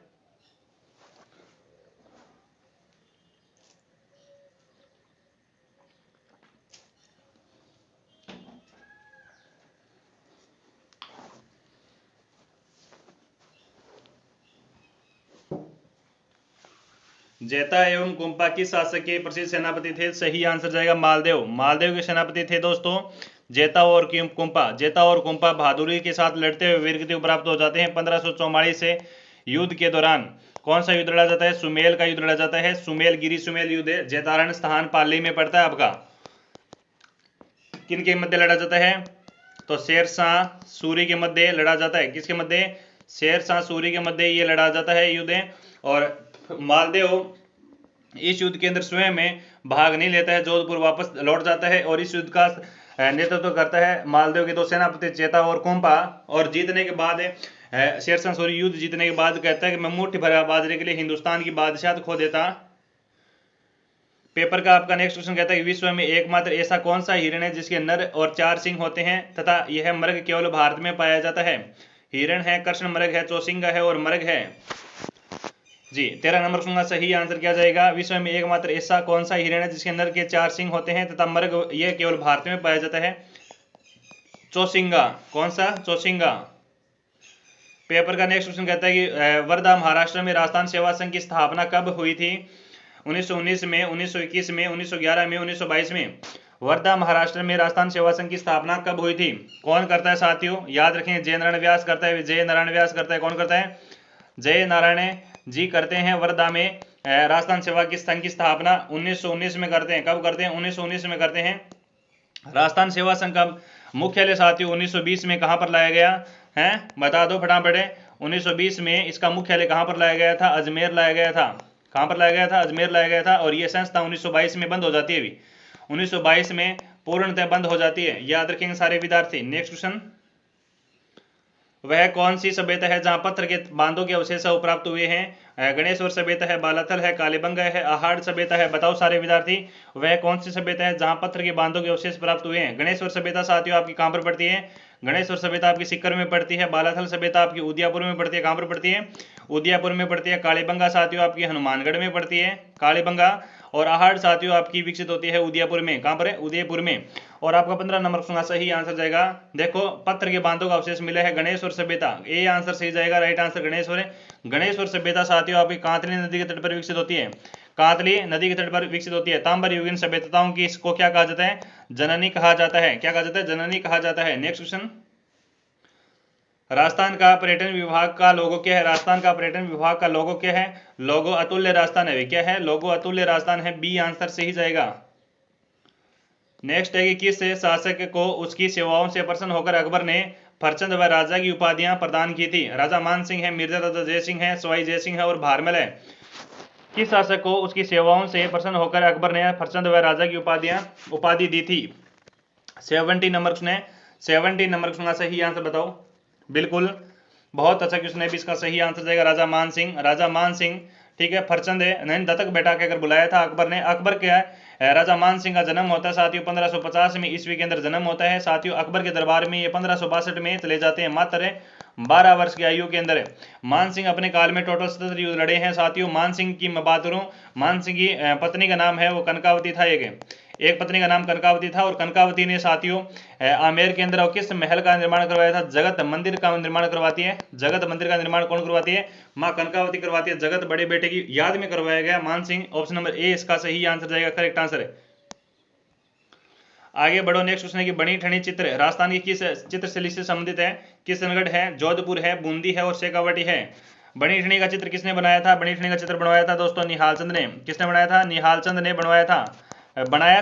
जेता एवं कुंपा किस शासक के प्रसिद्ध सेनापति थे? सही आंसर जाएगा मालदेव। मालदेव के सेनापति थे दोस्तों जेता और कुंपा। जेता और कुंपा बहादुरी के साथ लड़ते हुए वीरगति प्राप्त हो जाते हैं 1544 से। युद्ध के दौरान कौन सा युद्ध लड़ा जाता है? सुमेल का युद्ध लड़ा जाता है। सुमेल, गिरी सुमेल युद्ध जैतारण स्थान पाली में पड़ता है आपका। किन के मध्य लड़ा जाता है? तो शेरशाह सूरी के मध्य लड़ा जाता है। किसके मध्य? शेरशाह सूरी के मध्य ये लड़ा जाता है युद्ध। और मालदेव इस युद्ध के अंदर स्वयं में भाग नहीं लेता है, जोधपुर वापस लौट जाता है और इस युद्ध का नेतृत्व करता है मालदेव के दो सेनापति जेता और कोम्पा। और जीतने के बाद शेरशाह सूरी युद्ध जीतने के बाद कहता है कि मैं मुट्ठी भर बाजरे के लिए हिंदुस्तान की बादशाह खो देता। पेपर का आपका नेक्स्ट क्वेश्चन कहता है कि विश्व में एकमात्र ऐसा कौन सा हिरण है जिसके नर और 4 सिंह होते हैं तथा यह मृग केवल भारत में पाया जाता है? हिरण है, कृष्ण मृग है, चौसिंगा है और मृग है। जी 13 नंबर का सही आंसर क्या जाएगा? विश्व में एकमात्र ऐसा कौन सा हिरण है जिसके नर के 4 सिंह होते हैं तथा मृग यह केवल भारत में पाया जाता है? चौसिंगा। कौन सा? चौसिंगा। पेपर का नेक्स्ट क्वेश्चन कहता है कि वर्धा महाराष्ट्र में राजस्थान सेवा संघ की स्थापना कब हुई थी? 1919 में, 1921 में, 1911 में, 1922 में। वर्धा महाराष्ट्र में राजस्थान सेवा संघ की स्थापना कब हुई थी? कौन करता है साथियों? याद रखें, जय नारायण व्यास करता है। जय नारायण व्यास करता है। कौन करता है? जय नारायण जी करते हैं। वर्धा में राजस्थान सेवा की संघ की स्थापना 1919 में करते हैं। कब करते हैं? 1919 में करते हैं। राजस्थान सेवा संघ का मुख्यालय साथियों 1920 में कहां पर लाया गया है? बता दो फटाफट। 1920 में इसका मुख्यालय कहां पर लाया गया था? अजमेर लाया गया था। कहां पर लाया गया था? अजमेर लाया गया था। और यह संस्था 1922 में बंद हो जाती है। अभी 1922 में पूर्णतः बंद हो जाती है। याद रखेंगे सारे विद्यार्थी। नेक्स्ट क्वेश्चन, वह कौन सी सभ्यता है जहां पत्थर के बांधों के अवशेष प्राप्त हुए हैं? गणेश्वर सभ्यता है, बालाथल है, कालीबंगा है, आहाड़ सभ्यता है। बताओ सारे विद्यार्थी, वह कौन सी सभ्यता है जहां पत्थर के बांधों के अवशेष प्राप्त हुए हैं? गणेश्वर सभ्यता साथियों आपकी कहां पर पड़ती है? गणेश्वर सभ्यता आपकी सीकर में पड़ती है। बालाथल सभ्यता आपकी उदयपुर में पड़ती है। कहां पर पड़ती है? उदयपुर में पड़ती है। कालीबंगा साथियों आपकी हनुमानगढ़ में पड़ती है, कालीबंगा। और आहाड़ साथियों आपकी विकसित होती है उदयपुर में। कहां पर है? उदयपुर में। और आपका 15 नंबर का सही आंसर जाएगा। देखो, पत्थर के बांधों का अवशेष मिला है गणेश्वर सभ्यता। ए आंसर सही जाएगा, राइट आंसर गणेश्वर है। गणेश्वर सभ्यता साथियों आपकी कांतली नदी के तट पर विकसित होती है। कांतली नदी के तट पर विकसित होती है। तांबर युगीन सभ्यताओं की इसको क्या कहा जाता है? जननी कहा जाता है। क्या कहा जाता है? जननी कहा जाता है। नेक्स्ट क्वेश्चन, राजस्थान का पर्यटन विभाग का लोगो क्या है? राजस्थान का पर्यटन विभाग का लोगो क्या है? लोगो अतुल्य राजस्थान है। क्या है? लोगो अतुल्य राजस्थान है। बी आंसर सही जाएगा। नेक्स्ट है कि किस शासक को उसकी सेवाओं से प्रसन्न होकर अकबर ने फरचंद व राजा की उपाधियां प्रदान की थी? राजा मान सिंह है, मिर्जा दादा जय सिंह है, सवाई जय सिंह है और भारमल है। किस शासक को उसकी सेवाओं से प्रसन्न होकर अकबर ने फरचंद व राजा की उपाधि दी थी? 70 नंबर क्वेश्चन है। 70 नंबर क्वेश्चन का सही आंसर बताओ। बिल्कुल, बहुत अच्छा क्वेश्चन है। इसका सही आंसर जाएगा राजा मान सिंह। राजा मान सिंह, ठीक है, फरचंद नहीं दत्तक बैठा के अगर बुलाया था अकबर ने। अकबर क्या है, राजा मान सिंह का जन्म होता है साथियों 1550 में ईस्वी के अंदर जन्म होता है साथियों। अकबर के दरबार में ये 1562 में चले जाते हैं। मात्र 12 वर्ष की आयु के अंदर मान सिंह अपने काल में टोटल 77 युद्ध लड़े हैं साथियों। मान सिंह की मैं बात करूं, मान सिंह की पत्नी का नाम है वो कनकावती था। एक पत्नी का नाम कनकावती था और कनकावती ने साथियों आमेर के अंदर किस महल का निर्माण करवाया था? जगत मंदिर का निर्माण करवाती है। जगत मंदिर का निर्माण कौन करवाती है? मां कनकावती करवाती है। जगत बड़े बेटे की याद में करवाया गया मान सिंह। ऑप्शन नंबर ए इसका सही आंसर जाएगा, करेक्ट आंसर है। आगे बढ़ो। नेक्स्ट क्वेश्चन है कि बनी ठनी चित्र राजस्थान की किस चित्रशैली से संबंधित है? किशनगढ़ है, जोधपुर है, बूंदी है और शेखावटी है। बनी ठनी का चित्र किसने बनाया था? बनी ठनी का चित्र बनवाया था दोस्तों निहाल चंद ने। किसने बनाया था? निहाल चंद ने बनाया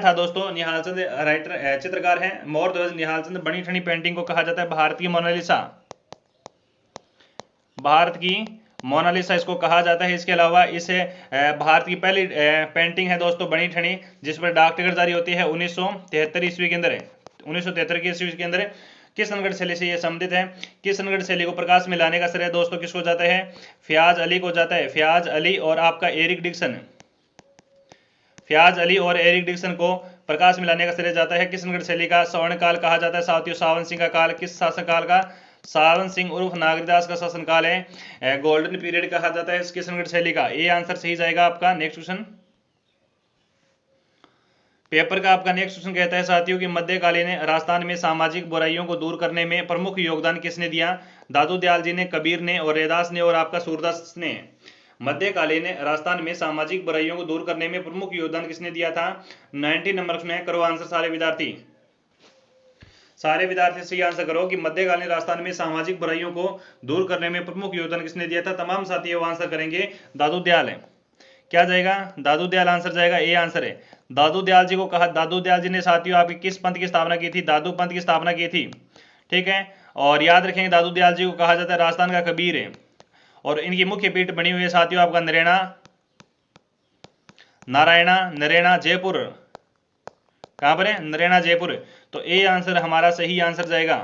था दोस्तों। निहाल चंद राइटर चित्रकार है। मोर ध्वज निहाल चंद। बनी ठनी पेंटिंग को कहा जाता है भारत की मोनालिसा। भारत की मोनालिसा इसको कहा जाता है। इसके अलावा इसे भारत की पहली पेंटिंग है दोस्तों बनी ठनी, जिस पर डाक टिकट जारी होती है 1973 ईस्वी के अंदर है। 1973 की ईस्वी के अंदर किशनगढ़ शैली से यह संबंधित है। किशनगढ़ शैली को प्रकाश में लाने का श्रेय दोस्तों किसको जाता है? फयाज अली को जाता है। फयाज अली और आपका एरिक डिक्सन। फयाज अली और एरिक डिक्सन को प्रकाश में लाने का श्रेय जाता है। किशनगढ़ शैली का स्वर्ण काल कहा जाता है साथियों सावन सिंह का काल। किस शासन काल का? सावन सिंह उर्फ नागरदास का शासनकाल है। गोल्डन पीरियड कहा जाता है इस किशनगढ़ शैली का। ये आंसर सही जाएगा आपका। नेक्स्ट क्वेश्चन, पेपर का आपका नेक्स्ट क्वेश्चन कहता है साथियों कि मध्यकालीन राजस्थान में सामाजिक बुराइयों को दूर करने में प्रमुख योगदान किसने दिया? दादू दयाल जी ने, कबीर ने और रैदास ने और आपका सूरदास ने। मध्यकालीन राजस्थान में सामाजिक बुराइयों को दूर करने में प्रमुख योगदान किसने दिया था? 90 नंबर क्वेश्चन है। करो आंसर सारे विद्यार्थी। सारे विद्यार्थी सही आंसर करो कि मध्यकालीन राजस्थान में सामाजिक बुराइयों को दूर करने में प्रमुख योगदान किसने दिया था? तमाम साथी वो आंसर करेंगे दादू दयाल है। क्या जाएगा? दादू दयाल आंसर जाएगा। ए आंसर है। दादू दयाल जी को कहा, दादू दयाल जी ने साथियों आपकी किस पंथ की स्थापना की थी? दादू पंथ की स्थापना की थी। ठीक है, और याद रखेंगे दादू दयाल जी को कहा जाता है राजस्थान का कबीर है। और इनकी मुख्य पीठ बनी हुई है साथियों आपका नरेना जयपुर। कहां पर है? नरेना जयपुर। तो ए आंसर हमारा सही आंसर जाएगा।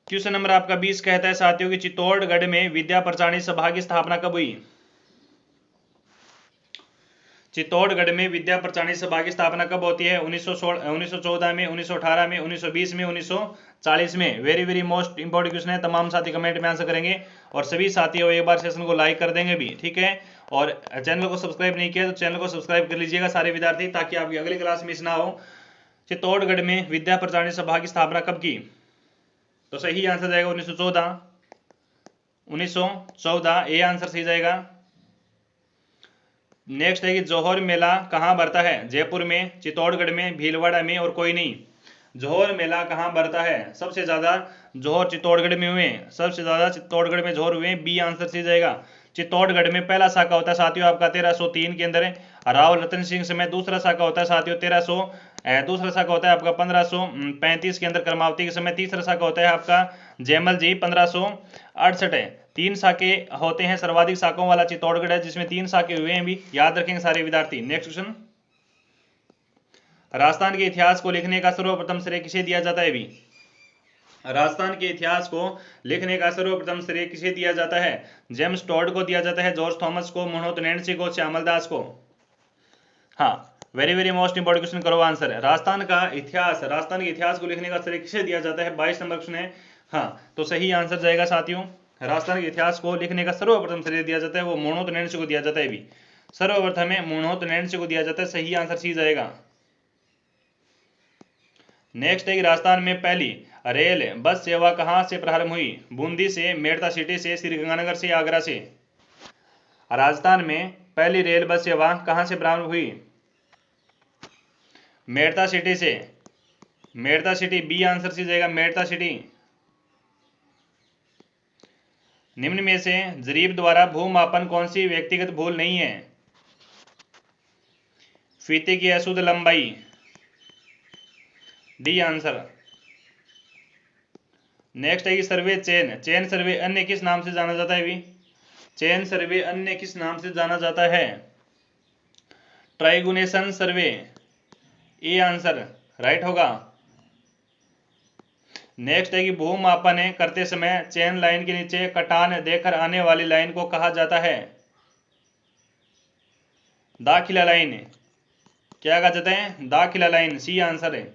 क्वेश्चन नंबर आपका 20 कहता है साथियों कि चित्तौड़गढ़ में विद्या प्रचारिणी सभा की स्थापना कब हुई? चित्तौड़गढ़ में विद्या प्रचारिणी सभा की स्थापना कब होती है? 1914 में, 1918 में, 1920 में, 1940 में। Very very most important question है। तमाम साथी कमेंट में आंसर करेंगे और सभी साथियों एक बार सेशन को लाइक कर देंगे भी, ठीक है। और चैनल को सब्सक्राइब नहीं किया तो चैनल को सब्सक्राइब कर लीजिएगा सारे विद्यार्थी, ताकि आपकी अगली क्लास मिस ना हो। चित्तौड़गढ़ में विद्या प्रचारिणी सभा की स्थापना कब की? तो सही आंसर जाएगा 1914। 1914 ए आंसर सही जाएगा। नेक्स्ट है कि जौहर मेला कहाँ भरता है? जयपुर में, चित्तौड़गढ़ में, भीलवाड़ा में और कोई नहीं। जौहर मेला कहाँ भरता है? सबसे ज्यादा जौहर चित्तौड़गढ़ में हुए। सबसे ज्यादा चित्तौड़गढ़ में जौहर हुए। बी आंसर सही जाएगा। चित्तौड़गढ़ में पहला शाखा होता है साथियों आपका 1303 के अंदर राव रतन सिंह समय। दूसरा शाखा होता है साथियों 1300, दूसरा शाखा होता है आपका 1535 के अंदर कर्मावती के समय। तीसरा शाखा होता है आपका जयमल जी 1568 है। 3 शाखे होते हैं। सर्वाधिक शाखाओं वाला चित्तौड़गढ़ है जिसमें 3 शाखे हुए हैं भी, याद रखेंगे सारे विद्यार्थी। नेक्स्ट क्वेश्चन, राजस्थान के इतिहास को लिखने का सर्वप्रथम श्रेय किसे दिया जाता है? भी राजस्थान के इतिहास को लिखने का सर्वप्रथम श्रेय किसे दिया जाता है? जेम्स टॉड को दिया जाता है, जॉर्ज थॉमस को, मनोहर नैन्सी को, श्यामल दास को। हाँ, very very most important question करो आंसर है। राजस्थान के इतिहास को लिखने का श्रेय किसे दिया जाता है? 22 नंबर क्वेश्चन है। हाँ, तो सही आंसर जाएगा साथियों। राजस्थान के इतिहास को लिखने का सर्वप्रथम श्रेय दिया जाता है वो मनोहर नैन्सी को दिया जाता है। भी सर्वप्रथम है मनोहर नैन्सी को दिया जाता है। सही आंसर सी जाएगा। नेक्स्ट है कि राजस्थान में पहली रेल बस सेवा कहां से प्रारंभ हुई? बूंदी से, मेड़ता सिटी से, श्री गंगानगर से, आगरा से। राजस्थान में पहली रेल बस सेवा कहां से प्रारंभ हुई? मेड़ता सिटी से। Merta City, B answer C जाएगा मेड़ता सिटी। निम्न में से जरीब द्वारा भूमापन कौन सी व्यक्तिगत भूल नहीं है? फीते की अशुद्ध लंबाई, डी आंसर। नेक्स्ट है कि सर्वे चेन। चेन सर्वे अन्य किस नाम से जाना जाता है भी? चेन सर्वे अन्य किस नाम से जाना जाता है? ट्राइगुनेशन सर्वे, ए आंसर राइट होगा। नेक्स्ट है कि भूमापन करते समय चेन लाइन के नीचे कटान देकर आने वाली लाइन को कहा जाता है? दाखिला लाइन। क्या कहा जाता है? दाखिला लाइन, सी आंसर है।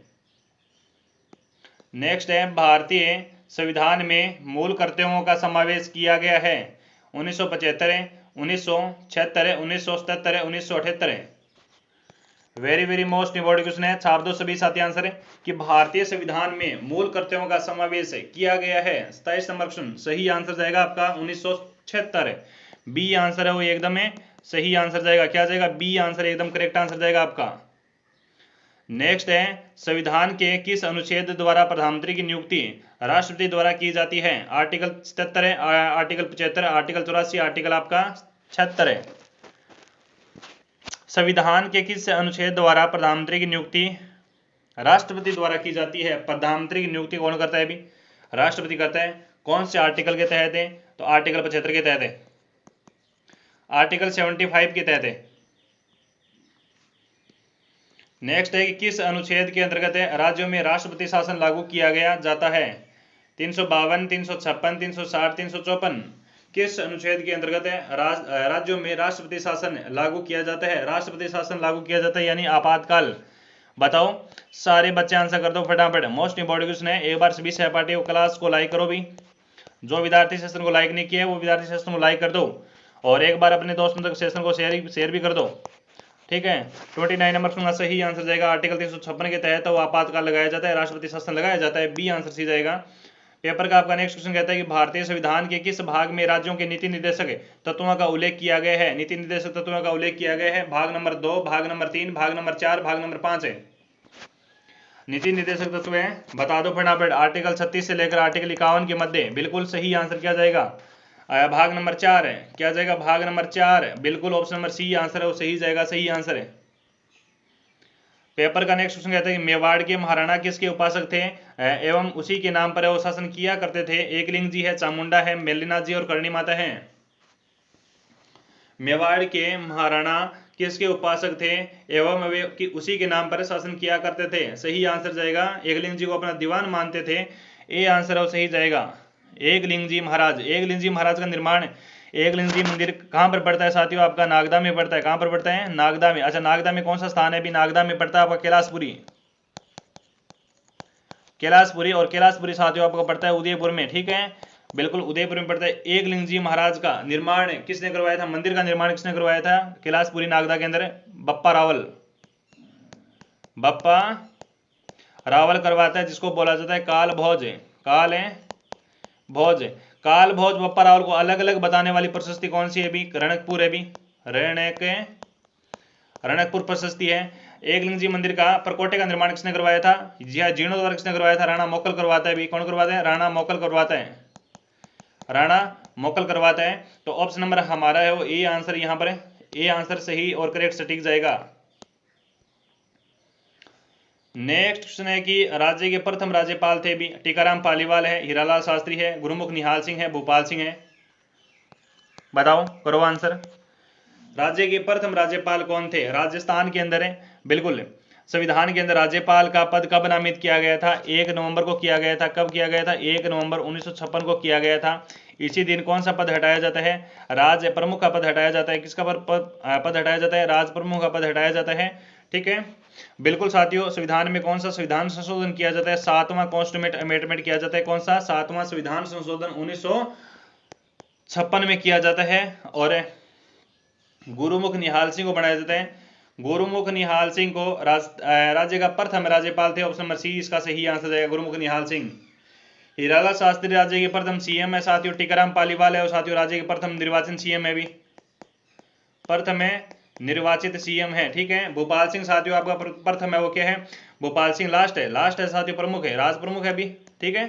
नेक्स्ट है भारतीय संविधान में मूल कर्तव्यों का समावेश किया गया है? 1975, 1976, 1977, 1978। Very very most important question है, छाप दो सभी साथी आंसर है कि भारतीय संविधान में मूल कर्तव्यों का समावेश किया गया है। 27 नंबर क्वेश्चन सही आंसर जाएगा आपका 1976, बी आंसर है वो एकदम है सही आंसर जाएगा। क्या जाएगा? बी आंसर एकदम करेक्ट आंसर जाएगा आपका। नेक्स्ट है संविधान के किस अनुच्छेद द्वारा प्रधानमंत्री की नियुक्ति राष्ट्रपति द्वारा की जाती है? आर्टिकल 77 है, आर्टिकल 75, आर्टिकल 84, आर्टिकल आपका 76 है। संविधान के किस अनुच्छेद द्वारा प्रधानमंत्री की नियुक्ति राष्ट्रपति द्वारा की जाती है? प्रधानमंत्री की नियुक्ति कौन करता है अभी? राष्ट्रपति करता है। कौन से आर्टिकल के तहत है? तो आर्टिकल 75 के तहत है, आर्टिकल 75 के तहत है। नेक्स्ट है कि किस अनुच्छेद के अंतर्गत राज्यों में राष्ट्रपति शासन लागू किया गया जाता है? 352, 356, 360, 354। किस अनुच्छेद के अंतर्गत राज्यों में राष्ट्रपति शासन लागू किया जाता है? राष्ट्रपति शासन लागू किया जाता है यानी आपातकाल। बताओ सारे बच्चे आंसर कर दो फटाफट। मोस्ट इंपॉर्टेंट क्वेश्चन है। एक बार सभी सहपाठी क्लास को लाइक करो भी, जो विद्यार्थी सेशन को लाइक नहीं किया वो विद्यार्थी सेशन को लाइक कर दो, और एक बार अपने दोस्तों तक सेशन को शेयर भी कर दो, ठीक है। 29 नंबर का सही आंसर जाएगा आर्टिकल 356 के तहत वो आपातकाल लगाया जाता है, राष्ट्रपति शासन लगाया जाता है, बी आंसर सी जाएगा। पेपर का आपका नेक्स्ट क्वेश्चन कहता है कि भारतीय संविधान के किस भाग में राज्यों के नीति निर्देशक तत्वों का उल्लेख किया गया है? नीति निर्देशक तत्वों का उल्लेख किया गया है भाग नंबर 2, भाग नंबर 3, भाग नंबर 4, भाग नंबर 5 है। नीति निर्देशक तत्व है, बता दो फटाफट। आर्टिकल 36 से लेकर आर्टिकल 51 के मध्य बिल्कुल सही आंसर क्या जाएगा? भाग नंबर 4 है। क्या जाएगा? भाग नंबर 4, बिल्कुल ऑप्शन नंबर सी आंसर है वो सही जाएगा, सही आंसर है। पेपर का नेक्स्ट क्वेश्चन कहता है कि मेवाड़ के महाराणा किसके उपासक थे एवं उसी के नाम पर वो शासन किया करते थे? एकलिंग जी है, चामुंडा है, मेलिनाथ जी और करणी माता है। मेवाड़ के महाराणा किसके उपासक थे एवं वे उसी के नाम पर शासन किया करते थे? सही आंसर जाएगा एकलिंग जी को अपना दीवान मानते थे, ए आंसर है वो सही जाएगा। एकलिंग जी महाराज, एकलिंग जी महाराज का निर्माण एकलिंग जी मंदिर कहाँ पर पड़ता है साथियों? आपका नागदा में पड़ता है। कहाँ पर पड़ता है? नागदा में। अच्छा नागदा में कौन सा स्थान है? भी नागदा में पड़ता है आपका कैलाशपुरी। कैलाशपुरी, और कैलाशपुरी साथियों आपको पड़ता है उदयपुर में, ठीक है, बिल्कुल उदयपुर में पड़ता है। एकलिंग जी महाराज का निर्माण किसने करवाया था? मंदिर का निर्माण किसने करवाया था कैलाशपुरी नागदा के अंदर? बप्पा रावल। बप्पा रावल करवाता है, जिसको बोला जाता है काल भोज। काल है भोज, काल भोज बप्पा रावल को अलग अलग बताने वाली प्रशस्ति कौन सी है? भी रणकपुर है, भी रणकपुर प्रशस्ति है। एकलिंग जी मंदिर का परकोटे का निर्माण किसने करवाया था? जी हाँ, जीर्णोद्धार किसने करवाया था? राणा मोकल करवाता है। भी कौन करवाता है? राणा मोकल करवाता है, राणा मोकल करवाता है। तो ऑप्शन नंबर हमारा है वो ए आंसर, यहाँ पर ए आंसर सही और करेक्ट सटीक जाएगा। नेक्स्ट क्वेश्चन है कि राज्य के प्रथम राज्यपाल थे भी टीकाराम पालीवाल है, हीरालाल शास्त्री है, गुरुमुख निहाल सिंह है, भूपाल सिंह है। बताओ करो आंसर। राज्य के प्रथम राज्यपाल कौन थे? राजस्थान के अंदर है, बिल्कुल। संविधान के अंदर राज्यपाल का पद कब नामित किया गया था? 1 नवंबर को किया गया था। कब किया गया था? 1 नवंबर 1956 को किया गया था। इसी दिन कौन सा पद हटाया जाता है? राज प्रमुख का पद हटाया जाता है। किसका पद हटाया जाता है? राज प्रमुख का पद हटाया जाता है, ठीक है, बिल्कुल साथियों। संविधान में कौन सा संविधान संशोधन किया जाता है? 7वां कॉन्स्टिट्यूएंट अमेंडमेंट किया जाता है। कौन सा? 7वां संविधान संशोधन 1956 में किया जाता है, और गुरुमुख निहाल सिंह को बनाया जाता है। गुरुमुख निहाल सिंह को राज्य का प्रथम राज्यपाल थे, ऑप्शन नंबर सी इसका सही आंसर जाएगा, गुरुमुख निहाल सिंह। हीरालाल शास्त्री राज्य के प्रथम सीएम है साथियों, टीकाराम पालीवाल है और साथियों राज्य के प्रथम निर्वाचन सीएम है भी। प्रथम में निर्वाचित सीएम है, ठीक है। भोपाल सिंह साथियों आपका प्रथम है, वो क्या है, भोपाल सिंह। लास्ट है साथियों, प्रमुख है, राज प्रमुख है अभी, ठीक है।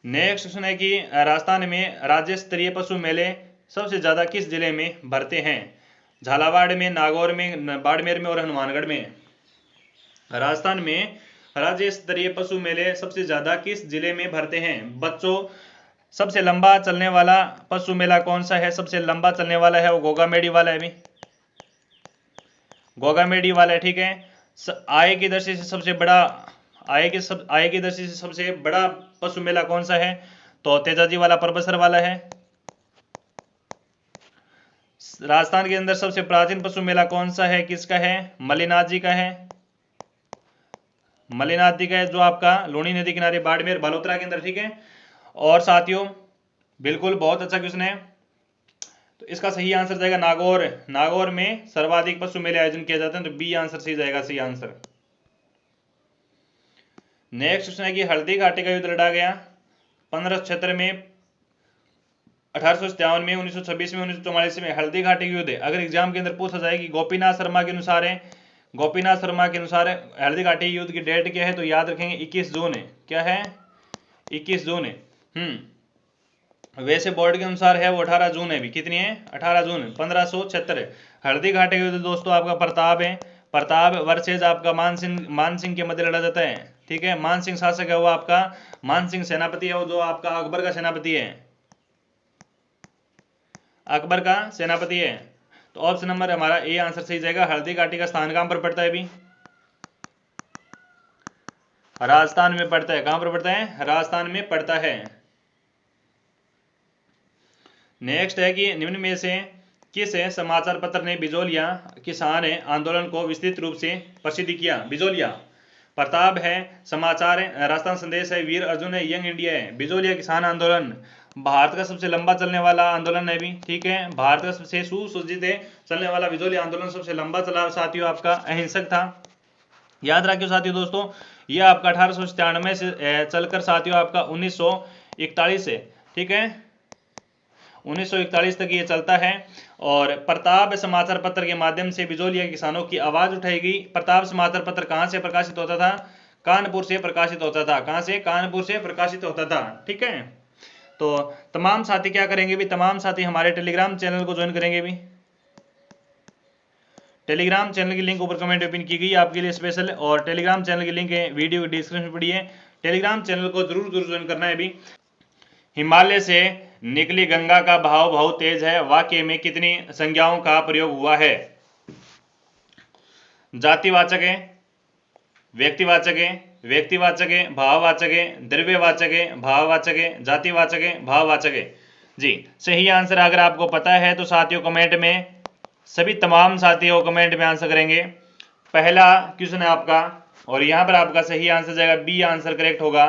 नेक्स्ट क्वेश्चन है कि राजस्थान में राज्य स्तरीय पशु मेले सबसे ज्यादा किस जिले में भरते हैं? झालावाड़ में, नागौर में, बाड़मेर में और हनुमानगढ़ में। राजस्थान में राज्य स्तरीय पशु मेले सबसे ज्यादा किस जिले में भरते हैं? बच्चों, सबसे लंबा चलने वाला पशु मेला कौन सा है? सबसे लंबा चलने वाला है वो गोगामेडी वाला है, अभी गोगामेडी वाला है, ठीक है। आय की दृष्टि से सबसे बड़ा, आय की दृष्टि से सबसे बड़ा पशु मेला कौन सा है? तो तेजाजी वाला, परबसर वाला है। राजस्थान के अंदर सबसे प्राचीन पशु मेला कौन सा है, किसका है? मल्लिनाथ जी का है, मल्लिनाथ जी का है, जो आपका लूणी नदी किनारे बाड़मेर बालोतरा के अंदर, ठीक है। और साथियों बिल्कुल बहुत अच्छा क्वेश्चन है, तो इसका सही आंसर जाएगा नागौर। नागौर में सर्वाधिक पशु मेले आयोजन किए जाते हैं, तो बी आंसर सही जाएगा, सही आंसर। नेक्स्ट क्वेश्चन है कि हल्दी घाटी का युद्ध लड़ा गया 1576 में, 1857 में, 1926 में, 1944 में। हल्दी घाटी का युद्ध अगर एग्जाम के अंदर पूछा जाए कि गोपीनाथ शर्मा के अनुसार है, गोपीनाथ शर्मा के अनुसार हल्दी घाटी युद्ध की डेट क्या है, तो याद रखेंगे 21 जून है। क्या है? 21 जून है। वैसे बोर्ड के अनुसार है वो 18 जून है भी। कितनी है? 18 जून 1576। हल्दी घाटी का युद्ध दोस्तों आपका प्रताप है, प्रताप वर्सेज आपका मानसिंह के मध्य लड़ा जाता है, ठीक है। मानसिंह शासक है वो आपका, मानसिंह सेनापति है वो, जो आपका अकबर का सेनापति है, अकबर का सेनापति है। तो ऑप्शन नंबर हमारा ए आंसर सही जाएगा। हल्दी घाटी का स्थान कहां पर पड़ता है? अभी राजस्थान में पड़ता है। कहां पर पड़ता है? राजस्थान में पड़ता है। नेक्स्ट है कि निम्न में से किस समाचार पत्र ने बिजोलिया किसान आंदोलन को विस्तृत रूप से प्रसिद्ध किया? बिजोलिया, प्रताप है, समाचार है, राजस्थान संदेश है, वीर अर्जुन है, यंग इंडिया है। बिजोलिया किसान आंदोलन भारत का सबसे लंबा चलने वाला आंदोलन है भी, ठीक है। भारत का सबसे सुसज्जित चलने वाला बिजोलिया आंदोलन सबसे लंबा चला साथियों, आपका अहिंसक था। याद रखियो साथियों दोस्तों, यह आपका 1897 से चलकर साथियों आपका 1941 से, ठीक है, 1941 तक ये चलता है। और प्रताप समाचार पत्र के माध्यम से बिजोलिया किसानों की आवाज उठाई गई। प्रताप समाचार पत्र कहां से प्रकाशित होता था? कानपुर से प्रकाशित होता था। कहां से? कानपुर से प्रकाशित होता था, ठीक है। तो तमाम साथी क्या करेंगे भी, तमाम साथी हमारे टेलीग्राम चैनल को ज्वाइन करेंगे भी। टेलीग्राम चैनल की लिंक ऊपर कमेंट में पिन की गई आपके लिए स्पेशल, और टेलीग्राम चैनल की लिंक है वीडियो डिस्क्रिप्शन में पड़ी है। टेलीग्राम चैनल को जरूर ज्वाइन करना है भी। हिमालय से निकली गंगा का बहाव बहुत तेज है, वाक्य में कितनी संज्ञाओं का प्रयोग हुआ है? जातिवाचक है, व्यक्तिवाचक है, व्यक्तिवाचक है, भाववाचक है, द्रव्यवाचक है, भाववाचक है, जातिवाचक है, भाववाचक है। जी सही आंसर अगर आपको पता है तो साथियों कमेंट में, सभी तमाम साथियों कमेंट में आंसर करेंगे। पहला क्वेश्चन है आपका, और यहां पर आपका सही आंसर जाएगा बी आंसर करेक्ट होगा।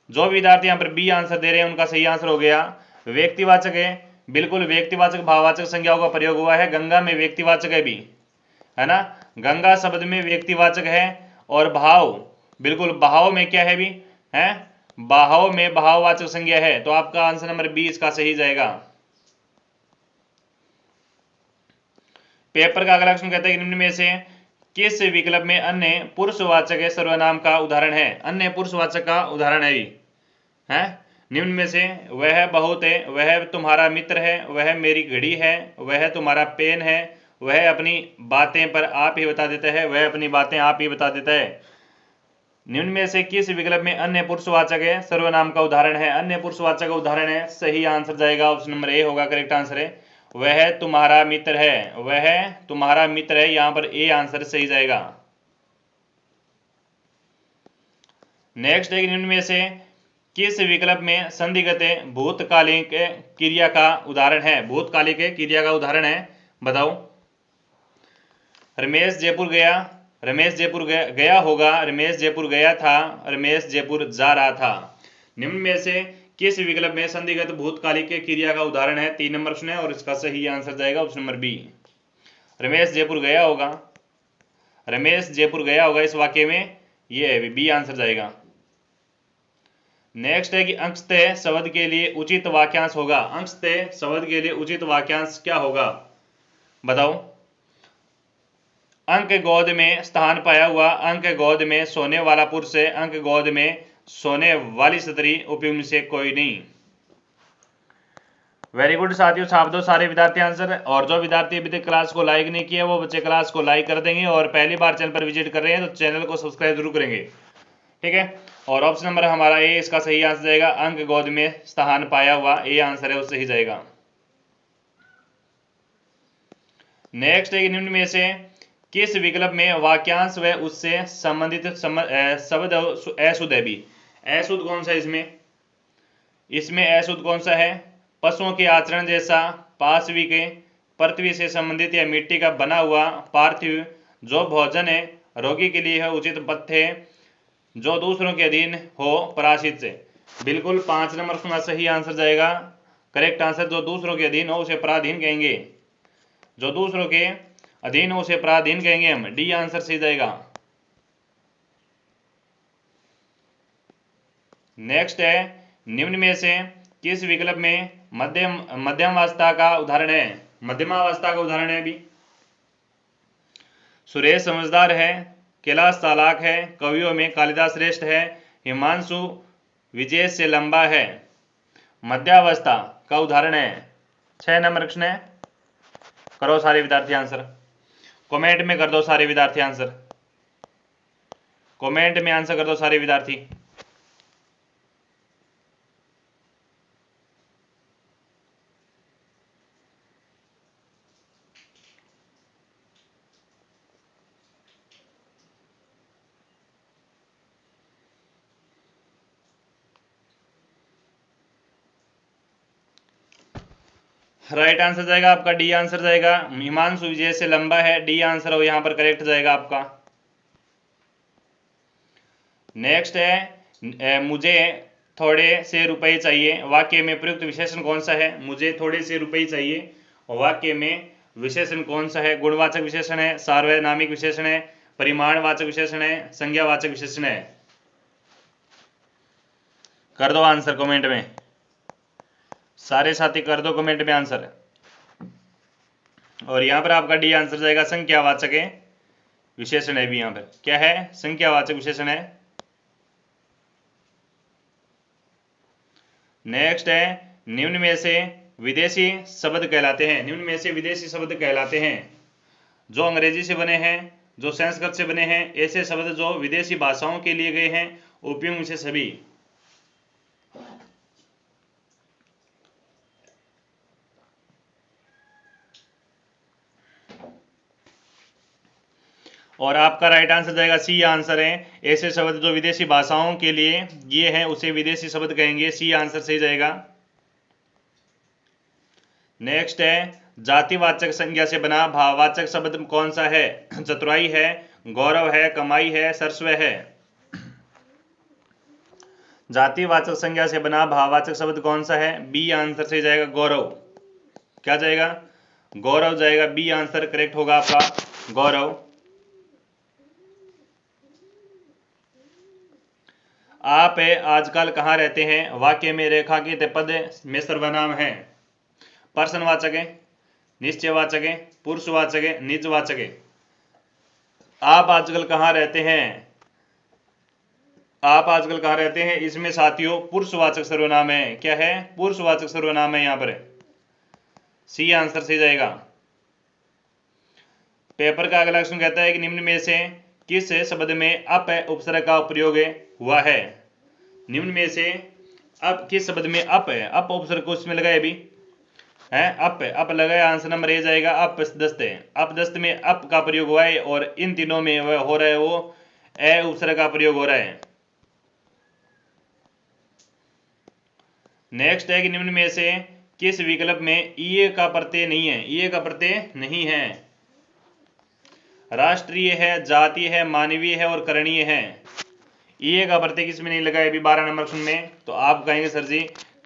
जो विद्यार्थी यहां पर बी आंसर दे रहे हैं उनका सही आंसर हो गया। व्यक्तिवाचक है, बिल्कुल व्यक्तिवाचक भाववाचक संज्ञाओं का प्रयोग हुआ है। गंगा में व्यक्तिवाचक है भी, है ना, गंगा शब्द में व्यक्तिवाचक है। और भाव, बिल्कुल भाव में क्या है भी है, भाव में भाववाचक संज्ञा है। तो आपका आंसर नंबर बी इसका सही जाएगा। पेपर का अगला क्वेश्चन कहता है कि निम्न में से किस विकल्प में अन्य पुरुषवाचक सर्वनाम का उदाहरण है? अन्य पुरुषवाचक का उदाहरण है निम्न में से वह बहुत है, वह तुम्हारा मित्र है, वह मेरी घड़ी है, वह तुम्हारा पेन है, वह अपनी बातें पर आप ही बता देता है, वह अपनी बातें आप ही बता देता है। निम्न में से किस विकल्प में अन्य पुरुषवाचक सर्वनाम का उदाहरण है? अन्य पुरुषवाचक का उदाहरण है, सही आंसर जाएगा ऑप्शन नंबर ए होगा, करेक्ट आंसर है। वह तुम्हारा मित्र है, वह तुम्हारा मित्र है, यहां पर ए आंसर सही जाएगा। नेक्स्ट है निम्न में से किस विकल्प में संदिग्ध भूतकालिक क्रिया का उदाहरण है? भूतकालिक क्रिया का उदाहरण है, बताओ। रमेश जयपुर गया, रमेश जयपुर गया होगा, रमेश जयपुर गया था, रमेश जयपुर जा रहा था। निम्न में से किस विकल्प में संदिग्ध भूतकालिक क्रिया का उदाहरण है? 3 नंबर प्रश्न है और इसका सही आंसर जाएगा option number B. Ramesh Jaipur गया होगा, रमेश जयपुर गया होगा इस वाक्य में, ये है बी आंसर जाएगा। नेक्स्ट है कि अंशतः शब्द के लिए उचित वाक्यांश होगा। अंशतः शब्द के लिए उचित वाक्यांश क्या होगा बताओ। अंक गोद में स्थान पाया हुआ, अंक गोद में सोने वाला पुरुष है, अंक गोद में सोने वाली स्त्री, उपयुक्त से कोई नहीं। वेरी गुड साथियों, छाप दो सारे विद्यार्थी आंसर। और जो विद्यार्थी अभी तक क्लास को लाइक नहीं किया वो बच्चे क्लास को लाइक कर देंगे, और पहली बार चैनल पर विजिट कर रहे हैं तो चैनल को सब्सक्राइब जरूर करेंगे, ठीक है। और ऑप्शन नंबर हमारा ए इसका सही आंसर जाएगा, अंक गोद में स्थान पाया हुआ, ए आंसर है, उससे ही जाएगा। नेक्स्ट है निम्न में से किस विकल्प में वाक्यांश व उससे संबंधित शब्द अशुद्ध है। भी अशुद्ध कौन सा है इसमें अशुद्ध कौन सा है। पशुओं के आचरण जैसा, पाशविक, पृथ्वी से संबंधित या मिट्टी का बना हुआ, पार्थिव, जो भोजन है रोगी के लिए है, उचित पथ्य, जो दूसरों के अधीन हो, पराशित से। बिल्कुल 5 नंबर का सही आंसर जाएगा। करेक्ट आंसर, जो दूसरों के अधीन हो उसे पराधीन कहेंगे, जो दूसरों के अधीन हो उसे पराधीन कहेंगे हम, डी आंसर सही जाएगा। नेक्स्ट है निम्न में से किस विकल्प में मध्यमावस्था का उदाहरण है। मध्यमावस्था का उदाहरण है। भी सुरेश समझदार है, कैलाश चालाक है, कवियों में कालिदास श्रेष्ठ है, हिमांशु विजय से लंबा है। मध्यावस्था का उदाहरण है। 6 नंबर प्रश्न है। करो सारे विद्यार्थी आंसर, कमेंट में कर दो सारे विद्यार्थी आंसर, कमेंट में आंसर कर दो सारे विद्यार्थी। राइट आंसर जाएगा आपका डी आंसर जाएगा। हिमांशु विजय से लंबा है, डी आंसर हो यहां पर करेक्ट जाएगा आपका। नेक्स्ट है मुझे थोड़े से रुपए चाहिए, वाक्य में प्रयुक्त विशेषण कौन सा है। मुझे थोड़े से रुपए चाहिए, और वाक्य में विशेषण कौन सा है। गुणवाचक विशेषण है, सार्वनामिक विशेषण है, परिमाणवाचक विशेषण है, संज्ञावाचक विशेषण है। कर दो आंसर कमेंट में, सारे साथी कर दो कमेंट में आंसर। और यहां पर आपका डी आंसर जाएगा, संख्यावाचक विशेषण है। भी यहां पर क्या है, संख्यावाचक विशेषण है। नेक्स्ट है निम्न में से विदेशी शब्द कहलाते हैं। निम्न में से विदेशी शब्द कहलाते हैं जो अंग्रेजी से बने हैं, जो संस्कृत से बने हैं, ऐसे शब्द जो विदेशी भाषाओं के लिए गए हैं, उपयुक्त से सभी। और आपका राइट आंसर जाएगा सी आंसर है। ऐसे शब्द जो विदेशी भाषाओं के लिए ये हैं उसे विदेशी शब्द कहेंगे, सी आंसर सही जाएगा। नेक्स्ट है जातिवाचक संज्ञा से बना भाववाचक शब्द कौन सा है। चतुराई है, गौरव है, कमाई है, सर्वस्व है। जातिवाचक संज्ञा से बना भाववाचक शब्द कौन सा है, बी आंसर सही जाएगा, गौरव। क्या जाएगा, गौरव जाएगा, बी आंसर करेक्ट होगा आपका, गौरव। आप आजकल कहाँ रहते हैं, वाक्य में रेखांकित पद में सर्वनाम है। प्रश्नवाचक है, निश्चयवाचक है, पुरुषवाचक है, निजवाचक है। आप आजकल कहाँ रहते हैं, आप आजकल कहाँ रहते हैं, इसमें साथियों पुरुषवाचक सर्वनाम है। क्या है, पुरुषवाचक सर्वनाम है यहां पर, सी आंसर सही जाएगा। पेपर का अगला क्वेश्चन कहता है कि निम्न में से किस शब्द में अप उपसर्ग का प्रयोग हुआ है। निम्न में से अब किस शब्द में अप है, अप उपसर्ग को इसमें लगाए भी है, अप लगाया, आंसर नंबर ए जाएगा, अपदस्त है। अपदस्त में अप का प्रयोग हुआ है, और इन तीनों में वह हो रहा है वो ए उपसर्ग का प्रयोग हो रहा है। नेक्स्ट है कि निम्न में से किस विकल्प में ई का प्रत्यय नहीं है। ई का प्रत्यय नहीं है। राष्ट्रीय है, जातीय है, मानवीय है और करणीय है। ई का प्रत्यय किस में नहीं लगा है, अभी 12 नंबर क्वेश्चन में, तो आप कहेंगे सर जी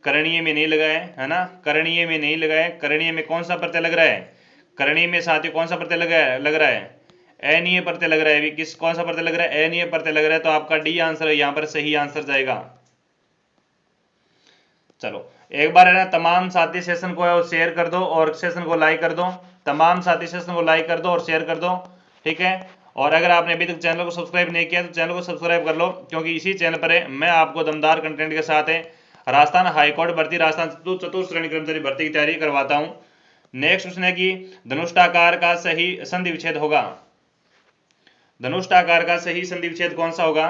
करणीय में नहीं लगाए, है ना, करणीय में नहीं लगाए। करणीय में कौन सा प्रत्यय लग रहा है, करणीय में साथियों कौन सा प्रत्यय लग रहा है, अनीय प्रत्यय लग रहा है। अभी किस कौन सा प्रत्यय लग रहा है, अनीय प्रत्यय लग रहा है, तो आपका डी आंसर है यहाँ पर सही आंसर जाएगा। चलो एक बार है ना, तमाम साथी सेशन को शेयर कर दो और सेशन को लाइक कर दो, तमाम साथी सेशन को लाइक कर दो और शेयर कर दो, ठीक है। और अगर आपने अभी तक चैनल को सब्सक्राइब नहीं किया तो चैनल को सब्सक्राइब कर लो, क्योंकि इसी चैनल पर मैं आपको दमदार कंटेंट के साथ है राजस्थान हाईकोर्ट भर्ती, राजस्थान चतुर्थ श्रेणी कर्मचारी भर्ती की तैयारी करवाता हूं। नेक्स्ट क्वेश्चन है कि धनुष्टाकार का सही संधि विच्छेद होगा। धनुष्टाकार का सही संधि विच्छेद कौन सा होगा?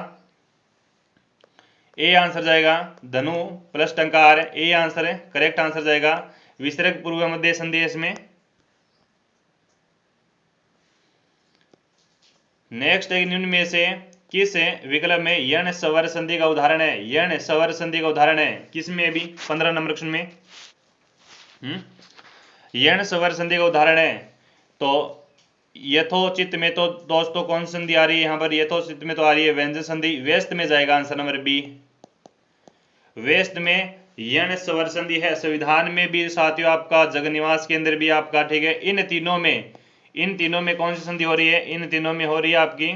ए आंसर जाएगा धनु प्लस टंकार, ए आंसर है, करेक्ट आंसर जाएगा। विसर्ग पूर्व मध्य संधि है इसमें। नेक्स्ट है निम्न में से किस विकल्प में यण स्वर संधि का उदाहरण है? यण स्वर संधि का उदाहरण है किस में? भी 15 नंबर क्वेश्चन में यण स्वर संधि का उदाहरण है। तो यथोचित में तो दोस्तों कौन सी संधि आ रही है यहाँ पर? यथोचित में तो आ रही है व्यंजन संधि, व्यस्त में जाएगा आंसर नंबर बी। व्यस्त में यण स्वर संधि है। संविधान में भी साथियों आपका, जगनिवास के अंदर भी आपका, ठीक है। इन तीनों में कौन सी संधि हो रही है? इन तीनों में हो रही है आपकी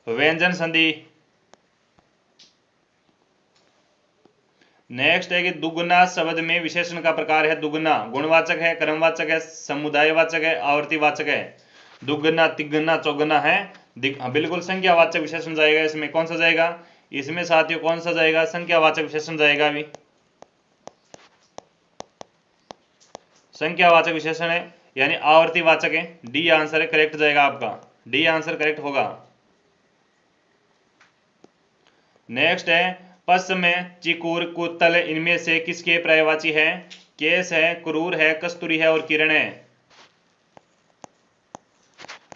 व्यंजन संधि। नेक्स्ट है कि दुगुना शब्द में विशेषण का प्रकार है। दुगुना गुणवाचक है, क्रमवाचक है, समुदायवाचक है, आवर्तीवाचक है। दुगुना, तिगुना, चौगुना है, बिल्कुल संख्यावाचक विशेषण जाएगा इसमें। कौन सा जाएगा इसमें साथियों? कौन सा जाएगा? संख्यावाचक विशेषण जाएगा। अभी संख्यावाचक विशेषण है यानी आवर्तीवाचक है। डी आंसर है, करेक्ट जाएगा आपका, डी आंसर करेक्ट होगा। नेक्स्ट है पश्चिम में चिकूर, कुतल इनमें से किसके पर्यायवाची है? केस है, क्रूर है, कस्तूरी है और किरण है।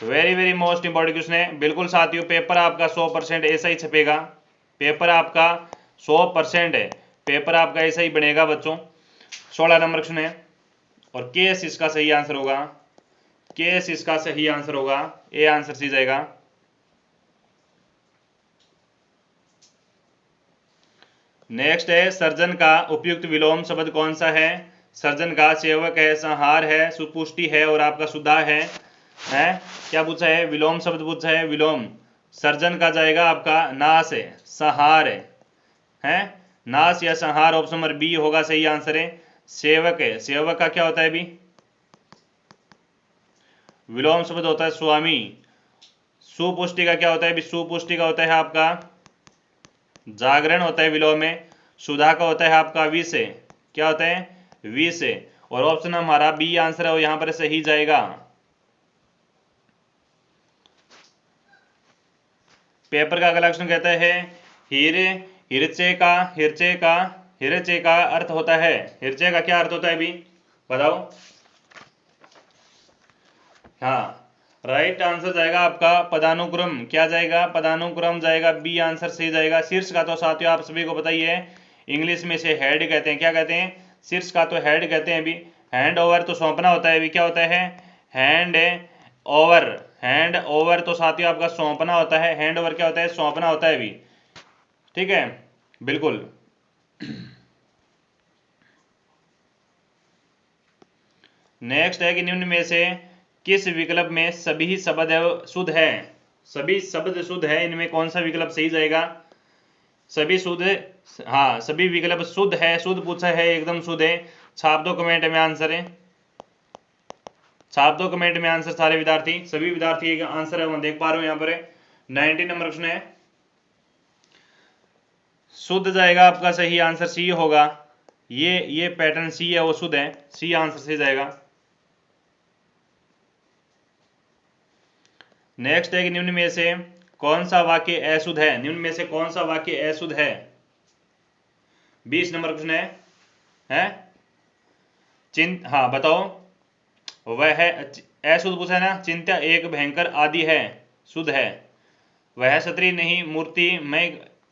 Very very most important question है। बिल्कुल साथियों, पेपर आपका 100% ऐसा ही छपेगा। पेपर आपका 100% है, पेपर आपका ऐसा ही बनेगा बच्चों। 16 नंबर क्वेश्चन है और केस इसका सही आंसर होगा। केस इसका सही आंसर होगा, ए आंसर सी जाएगा। नेक्स्ट है सर्जन का उपयुक्त विलोम शब्द कौन सा है? सर्जन का सेवक है, संहार है, सुपुष्टि है और आपका सुधा है। क्या पूछा है? विलोम शब्द पूछा है। विलोम सर्जन का जाएगा आपका नाश है, संहार है, नाश या संहार, ऑप्शन नंबर बी होगा सही आंसर है। सेवक है, सेवक का क्या होता है? अभी विलोम शब्द होता है स्वामी। सुपुष्टि का क्या होता है? अभी सुपुष्टि का होता है आपका जागरण होता है विलोम में। सुधा का होता है आपका विष, क्या होता है? विष। और ऑप्शन हमारा बी आंसर है और यहां पर सही जाएगा। पेपर का अगला क्वेश्चन कहता है हिरचे का अर्थ होता है। हिरचे का क्या अर्थ होता है? अभी बताओ। हाँ, राइट आंसर जाएगा आपका पदानुक्रम। क्या जाएगा? पदानुक्रम जाएगा, बी आंसर सही जाएगा। शीर्ष का तो साथियों आप सभी को पता ही है, इंग्लिश में से हेड कहते हैं। क्या कहते हैं? शीर्ष का तो हेड कहते हैं। अभी हैंड ओवर तो सौंपना होता है। अभी क्या होता है? Hand over. हैंड ओवर तो साथियों आपका सौंपना होता है। हैंड ओवर क्या होता है? सौंपना होता है। अभी ठीक है, बिल्कुल। नेक्स्ट है कि निम्न में से किस विकल्प में सभी शब्द शुद्ध है? सभी शब्द शुद्ध है, इनमें कौन सा विकल्प सही जाएगा? सभी शुद्ध, हाँ सभी विकल्प शुद्ध है। शुद्ध पूछा है, एकदम शुद्ध है। छाप दो कमेंट में आंसर है, छाप दो कमेंट में आंसर सारे विद्यार्थी, सभी विद्यार्थी का आंसर है, मैं देख पा रहा हूं यहाँ पर 19 नंबर क्वेश्चन है। शुद्ध जाएगा आपका सही आंसर सी होगा। ये पैटर्न सी है वो शुद्ध है, सी आंसर सही जाएगा। नेक्स्ट है कि निम्न में से कौन सा वाक्य अशुद्ध है? निम्न में से कौन सा वाक्य अशुद्ध है? 20 नंबर क्वेश्चन है हाँ बताओ। वह है अशुद्ध पूछा है ना। चिंता एक भयंकर आदि है, शुद्ध है। वह क्षत्रिय नहीं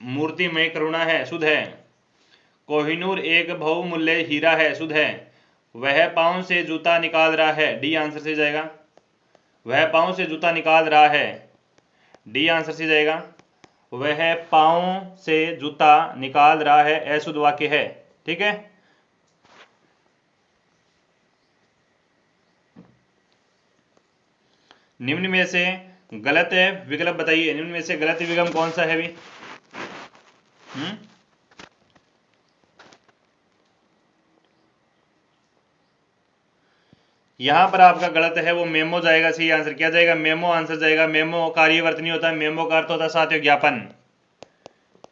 मूर्तिमय करुणा है, शुद्ध है। कोहिनूर एक बहुमूल्य हीरा है, शुद्ध है। वह पाँव से जूता निकाल रहा है, डी आंसर से जाएगा। वह पाँव से जूता निकाल रहा है, डी आंसर से जाएगा। वह पाँव से जूता निकाल रहा है अशुद्ध वाक्य है, ठीक है। निम्न में से गलत विकल्प बताइए। निम्न में से गलत विकल्प कौन सा है? भी यहां पर आपका गलत है, वो मेमो जाएगा। सही आंसर क्या जाएगा? मेमो आंसर जाएगा। मेमो कार्यवर्तनी होता है। मेमो का अर्थ होता है साथियों ज्ञापन।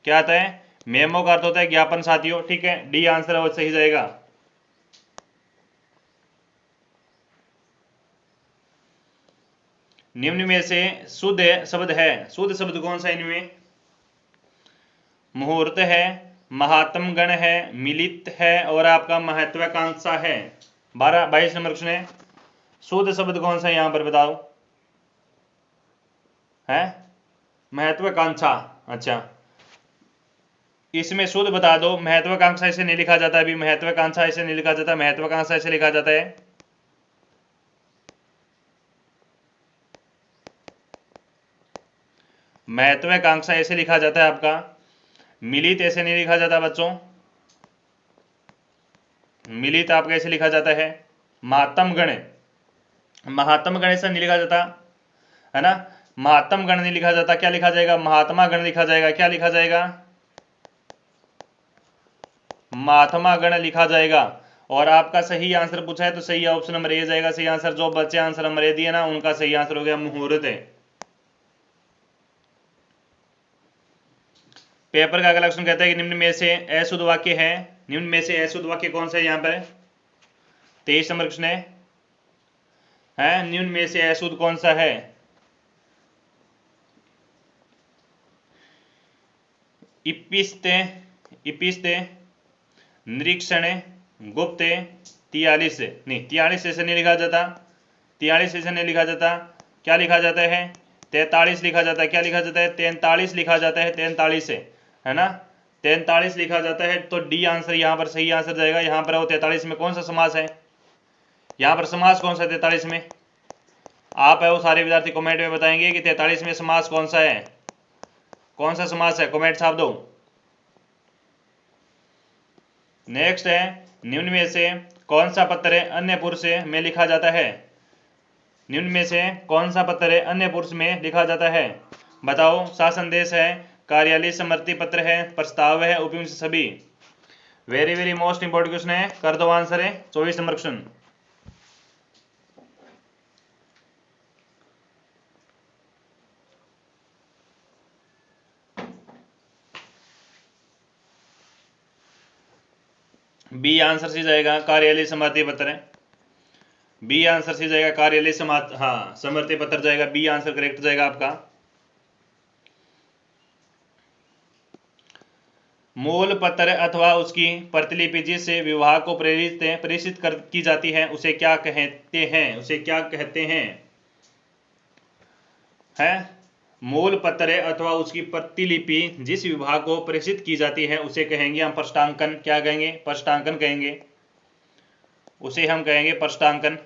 क्या आता है? मेमो का अर्थ होता है ज्ञापन साथियों। ठीक है, डी आंसर वो सही जाएगा। निम्न में से शुद्ध शब्द है, शुद्ध शब्द कौन सा इनमें? मुहूर्त है, महात्म गण है, मिलित है और आपका महत्वाकांक्षा है। 22 नंबर क्वेश्चन है, शुद्ध शब्द कौन सा है यहां पर बताओ? है महत्वाकांक्षा। अच्छा, इसमें शुद्ध बता दो। महत्वाकांक्षा ऐसे नहीं लिखा जाता, अभी महत्वाकांक्षा ऐसे नहीं लिखा जाता, महत्वाकांक्षा ऐसे लिखा जाता है। महत्वाकांक्षा ऐसे लिखा जाता है आपका। मिलित ऐसे नहीं लिखा जाता बच्चों, मिलित आपका ऐसे लिखा जाता है। महात्म गण, महात्म गण ऐसा नहीं लिखा जाता है ना, महात्म गण नहीं लिखा जाता। क्या लिखा जाएगा? महात्मा गण लिखा जाएगा। क्या लिखा जाएगा? महात्मा गण लिखा जाएगा। और आपका सही आंसर पूछा है तो सही ऑप्शन नंबर ए जाएगा सही आंसर। जो बच्चे आंसर नंबर ए दिए ना उनका सही आंसर हो गया मुहूर्त है। पेपर का अगला क्वेश्चन कहता है कि निम्न में से अशुद्ध वाक्य है, निम्न में से अशुद्ध वाक्य कौन सा है यहाँ पर? 23 नंबर क्वेश्चन है निम्न में से अशुद्ध कौन सा है? इपिस्ते, इपिस्ते, निरीक्षण, गुप्त, 43 नहीं, 43 ऐसे नहीं लिखा जाता, 43 ऐसे नहीं लिखा जाता। क्या लिखा जाता है? 43 लिखा जाता है। क्या लिखा जाता है? 43 लिखा जाता है। 43 है ना, 43 लिखा जाता है। तो डी आंसर यहाँ पर सही आंसर जाएगा। यहाँ पर वो 43 में कौन सा समास है? यहाँ पर समास कौन सा 43 में? आप है वो सारे विद्यार्थी कमेंट में बताएंगे कि 43 में समास कौन सा है, कौन सा समास है, कमेंट छाप दो। नेक्स्ट है, निम्न में से कौन सा पत्र अन्य पुरुष में लिखा जाता है? निम्न में से कौन सा पत्र अन्य पुरुष में लिखा जाता है? बताओ। शासन देश है, कार्यालय समर्पी पत्र है, प्रस्ताव है, उपयुक्त सभी। Very very most important question है, कर दो आंसर है। 24 number question, B answer C जाएगा, कार्यालय समर्पी पत्र। बी आंसर सी जाएगा, कार्यालय समर्पी पत्र जाएगा। बी आंसर करेक्ट जाएगा आपका। मूल पत्र अथवा उसकी प्रतिलिपि जिससे विभाग को प्रेषित की जाती है उसे क्या कहते हैं? उसे क्या कहते हैं? है मूल पत्र अथवा उसकी प्रतिलिपि जिस विभाग को प्रेषित की जाती है उसे कहेंगे हम प्रष्टांकन। क्या कहेंगे? प्रष्टांकन कहेंगे। उसे हम कहेंगे प्रष्टांकन।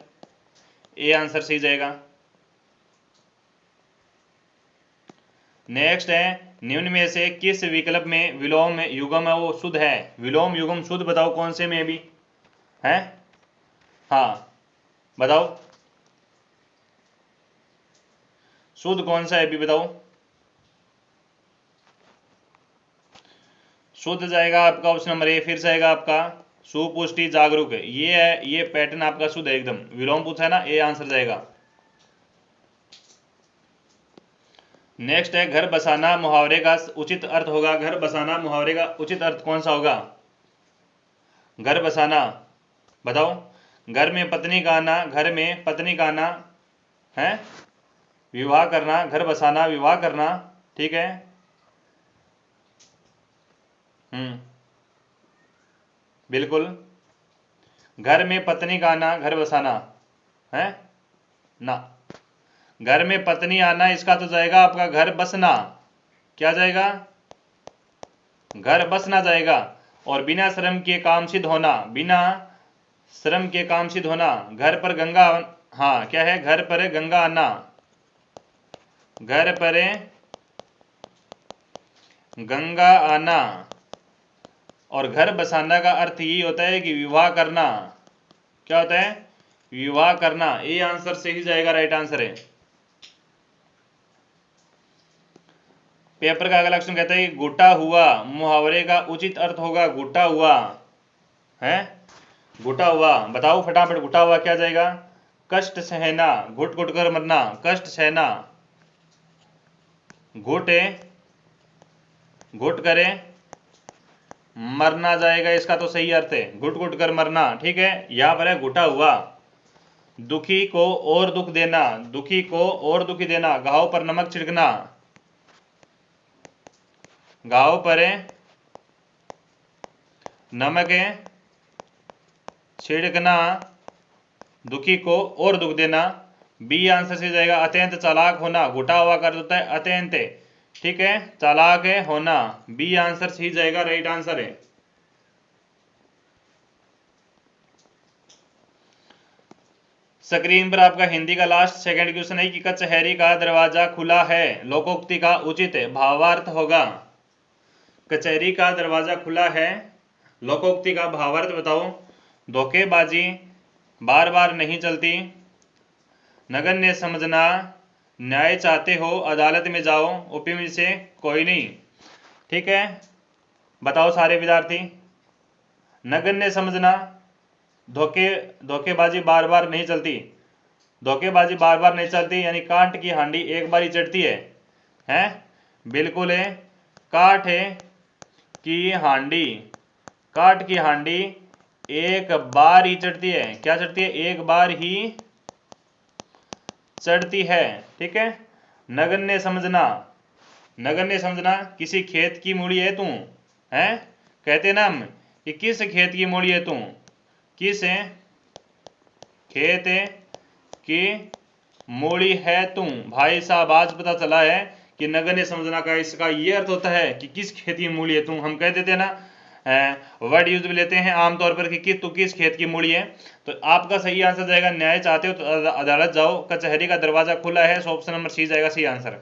ए आंसर सही जाएगा। नेक्स्ट है, निम्न में से किस विकल्प में विलोम युगम वो शुद्ध है? विलोम युगम शुद्ध बताओ कौन से में भी है? हाँ बताओ, शुद्ध कौन सा है भी बताओ। शुद्ध जाएगा आपका ऑप्शन नंबर ए। फिर जाएगा आपका सुपुष्टि जागरूक, ये है, ये पैटर्न आपका शुद्ध है एकदम। विलोम पूछा है ना, ए आंसर जाएगा। नेक्स्ट है, घर बसाना मुहावरे का उचित अर्थ होगा। घर बसाना मुहावरे का उचित अर्थ कौन सा होगा? घर बसाना बताओ। घर में पत्नी का आना, घर में पत्नी का आना है, विवाह करना, घर बसाना विवाह करना। ठीक है, बिल्कुल। घर में पत्नी का आना, घर बसाना है ना। घर में पत्नी आना, इसका तो जाएगा आपका घर बसना। क्या जाएगा? घर बसना जाएगा। और बिना श्रम के काम सिद्ध होना, बिना श्रम के काम सिद्ध होना। घर पर गंगा, हाँ क्या है? घर पर गंगा आना, घर पर गंगा आना। और घर बसाना का अर्थ यही होता है कि विवाह करना। क्या होता है? विवाह करना। ये आंसर सही जाएगा, राइट आंसर है। पेपर का अगला क्वेश्चन कहता है कि गुटा हुआ मुहावरे का उचित अर्थ होगा। गुटा हुआ है, गुटा हुआ बताओ फटाफट। गुटा हुआ क्या जाएगा? कष्ट सहना, घुट घुट कर मरना, कष्ट सहना, घुटे घुट करे मरना जाएगा, इसका तो सही अर्थ है घुट घुट कर मरना। ठीक है, यहां पर है घुटा हुआ। दुखी को और दुख देना, दुखी को और दुखी देना, घाव पर नमक छिड़कना, घाव पर नमक छिड़कना, दुखी को और दुख देना। बी आंसर से जाएगा अत्यंत चालाक होना, घुटा हुआ कर देता है अत्यंत। ठीक है, चालाक होना, बी आंसर से ही जाएगा, राइट आंसर है। स्क्रीन पर आपका हिंदी का लास्ट सेकंड क्वेश्चन है कि कचहरी का दरवाजा खुला है, लोकोक्ति का उचित भावार्थ होगा। कचहरी का दरवाजा खुला है, लोकोक्ति का भावार्थ बताओ। धोखेबाजी बार बार नहीं चलती, नगण्य समझना, न्याय चाहते हो अदालत में जाओ, उपी में से कोई नहीं। ठीक है, बताओ सारे विद्यार्थी। नगण्य समझना, धोखेबाजी बार बार नहीं चलती, धोखेबाजी बार बार नहीं चलती यानी कांट की हांडी एक बार ही चढ़ती है, हैं? बिल्कुल है, काठ है की हांडी, काठ की हांडी एक बार ही चढ़ती है। क्या चढ़ती है? एक बार ही चढ़ती है। ठीक है, नगण्य समझना, नगण्य समझना, किसी खेत की मूड़ी है तू, हैं? कहते ना हम कि किस खेत की मूड़ी है तू, किस खेत की मूड़ी है तू। भाई साहब आज पता चला है कि नगण्य समझना का इसका ये अर्थ होता है कि किस खेत की मूड़ी है तू। हम कह देते हैं ना, वर्ड यूज भी लेते हैं आमतौर पर कि तू किस खेत की मूड़ी है। तो आपका सही आंसर जाएगा न्याय चाहते हो तो अदालत जाओ, कचहरी का दरवाजा खुला है, सो ऑप्शन नंबर सी जाएगा सही आंसर।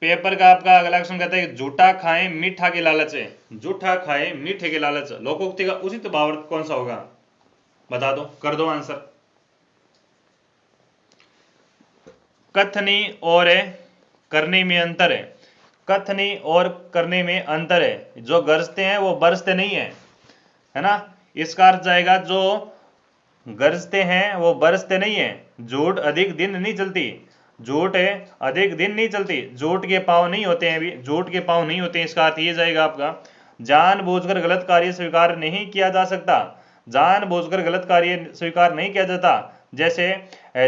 पेपर का आपका अगला क्वेश्चन कहता है झूठा खाएं मीठा के लालच है, झूठा खाएं मीठे के लालच, लोकोक्ति का उचित भावार्थ कौन सा होगा? बता दो, कर दो आंसर। कथनी और करने में अंतर है, कथनी और करने में अंतर है। जो गरजते हैं वो बरसते नहीं है ना। इसका अर्थ जाएगा जो गरजते हैं वो बरसते नहीं है। झूठ अधिक दिन नहीं चलती, झूठ अधिक दिन नहीं चलती, झूठ के पांव नहीं होते हैं, अभी झूठ के पांव नहीं होते हैं। इसका अर्थ ये जाएगा आपका जानबूझकर गलत कार्य स्वीकार नहीं किया जा सकता, जानबूझकर गलत कार्य स्वीकार नहीं किया जाता। जैसे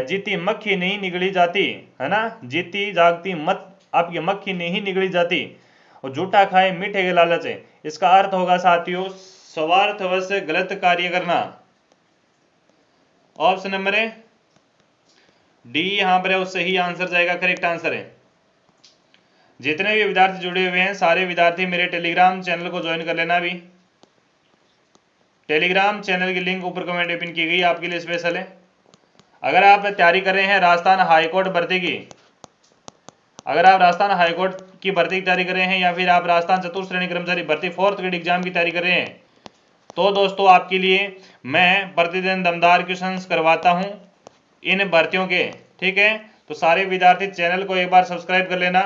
जीती मक्खी नहीं निगली जाती, है ना, जीती जागती मत आपकी मक्खी नहीं निगली जाती। और झूठा खाए मीठे के लालच है, इसका अर्थ होगा साथियों स्वार्थवश गलत कार्य करना। ऑप्शन नंबर डी यहां पर है वो सही आंसर जाएगा, करेक्ट आंसर है। जितने भी विद्यार्थी जुड़े हुए हैं सारे विद्यार्थी मेरे टेलीग्राम चैनल को ज्वाइन कर लेना। भी टेलीग्राम चैनल की लिंक ऊपर कमेंट पिन की गई आपके लिए स्पेशल है। अगर आप तैयारी कर रहे हैं राजस्थान हाईकोर्ट भर्ती की, अगर आप राजस्थान हाईकोर्ट की भर्ती की तैयारी कर रहे हैं या फिर आप राजस्थान चतुर्थ श्रेणी कर्मचारी भर्ती 4th ग्रेड एग्जाम की तैयारी कर रहे हैं, तो दोस्तों आपके लिए मैं प्रतिदिन दमदार क्वेश्चंस करवाता हूं इन भर्तियों के। ठीक है, तो सारे विद्यार्थी चैनल को एक बार सब्सक्राइब कर लेना।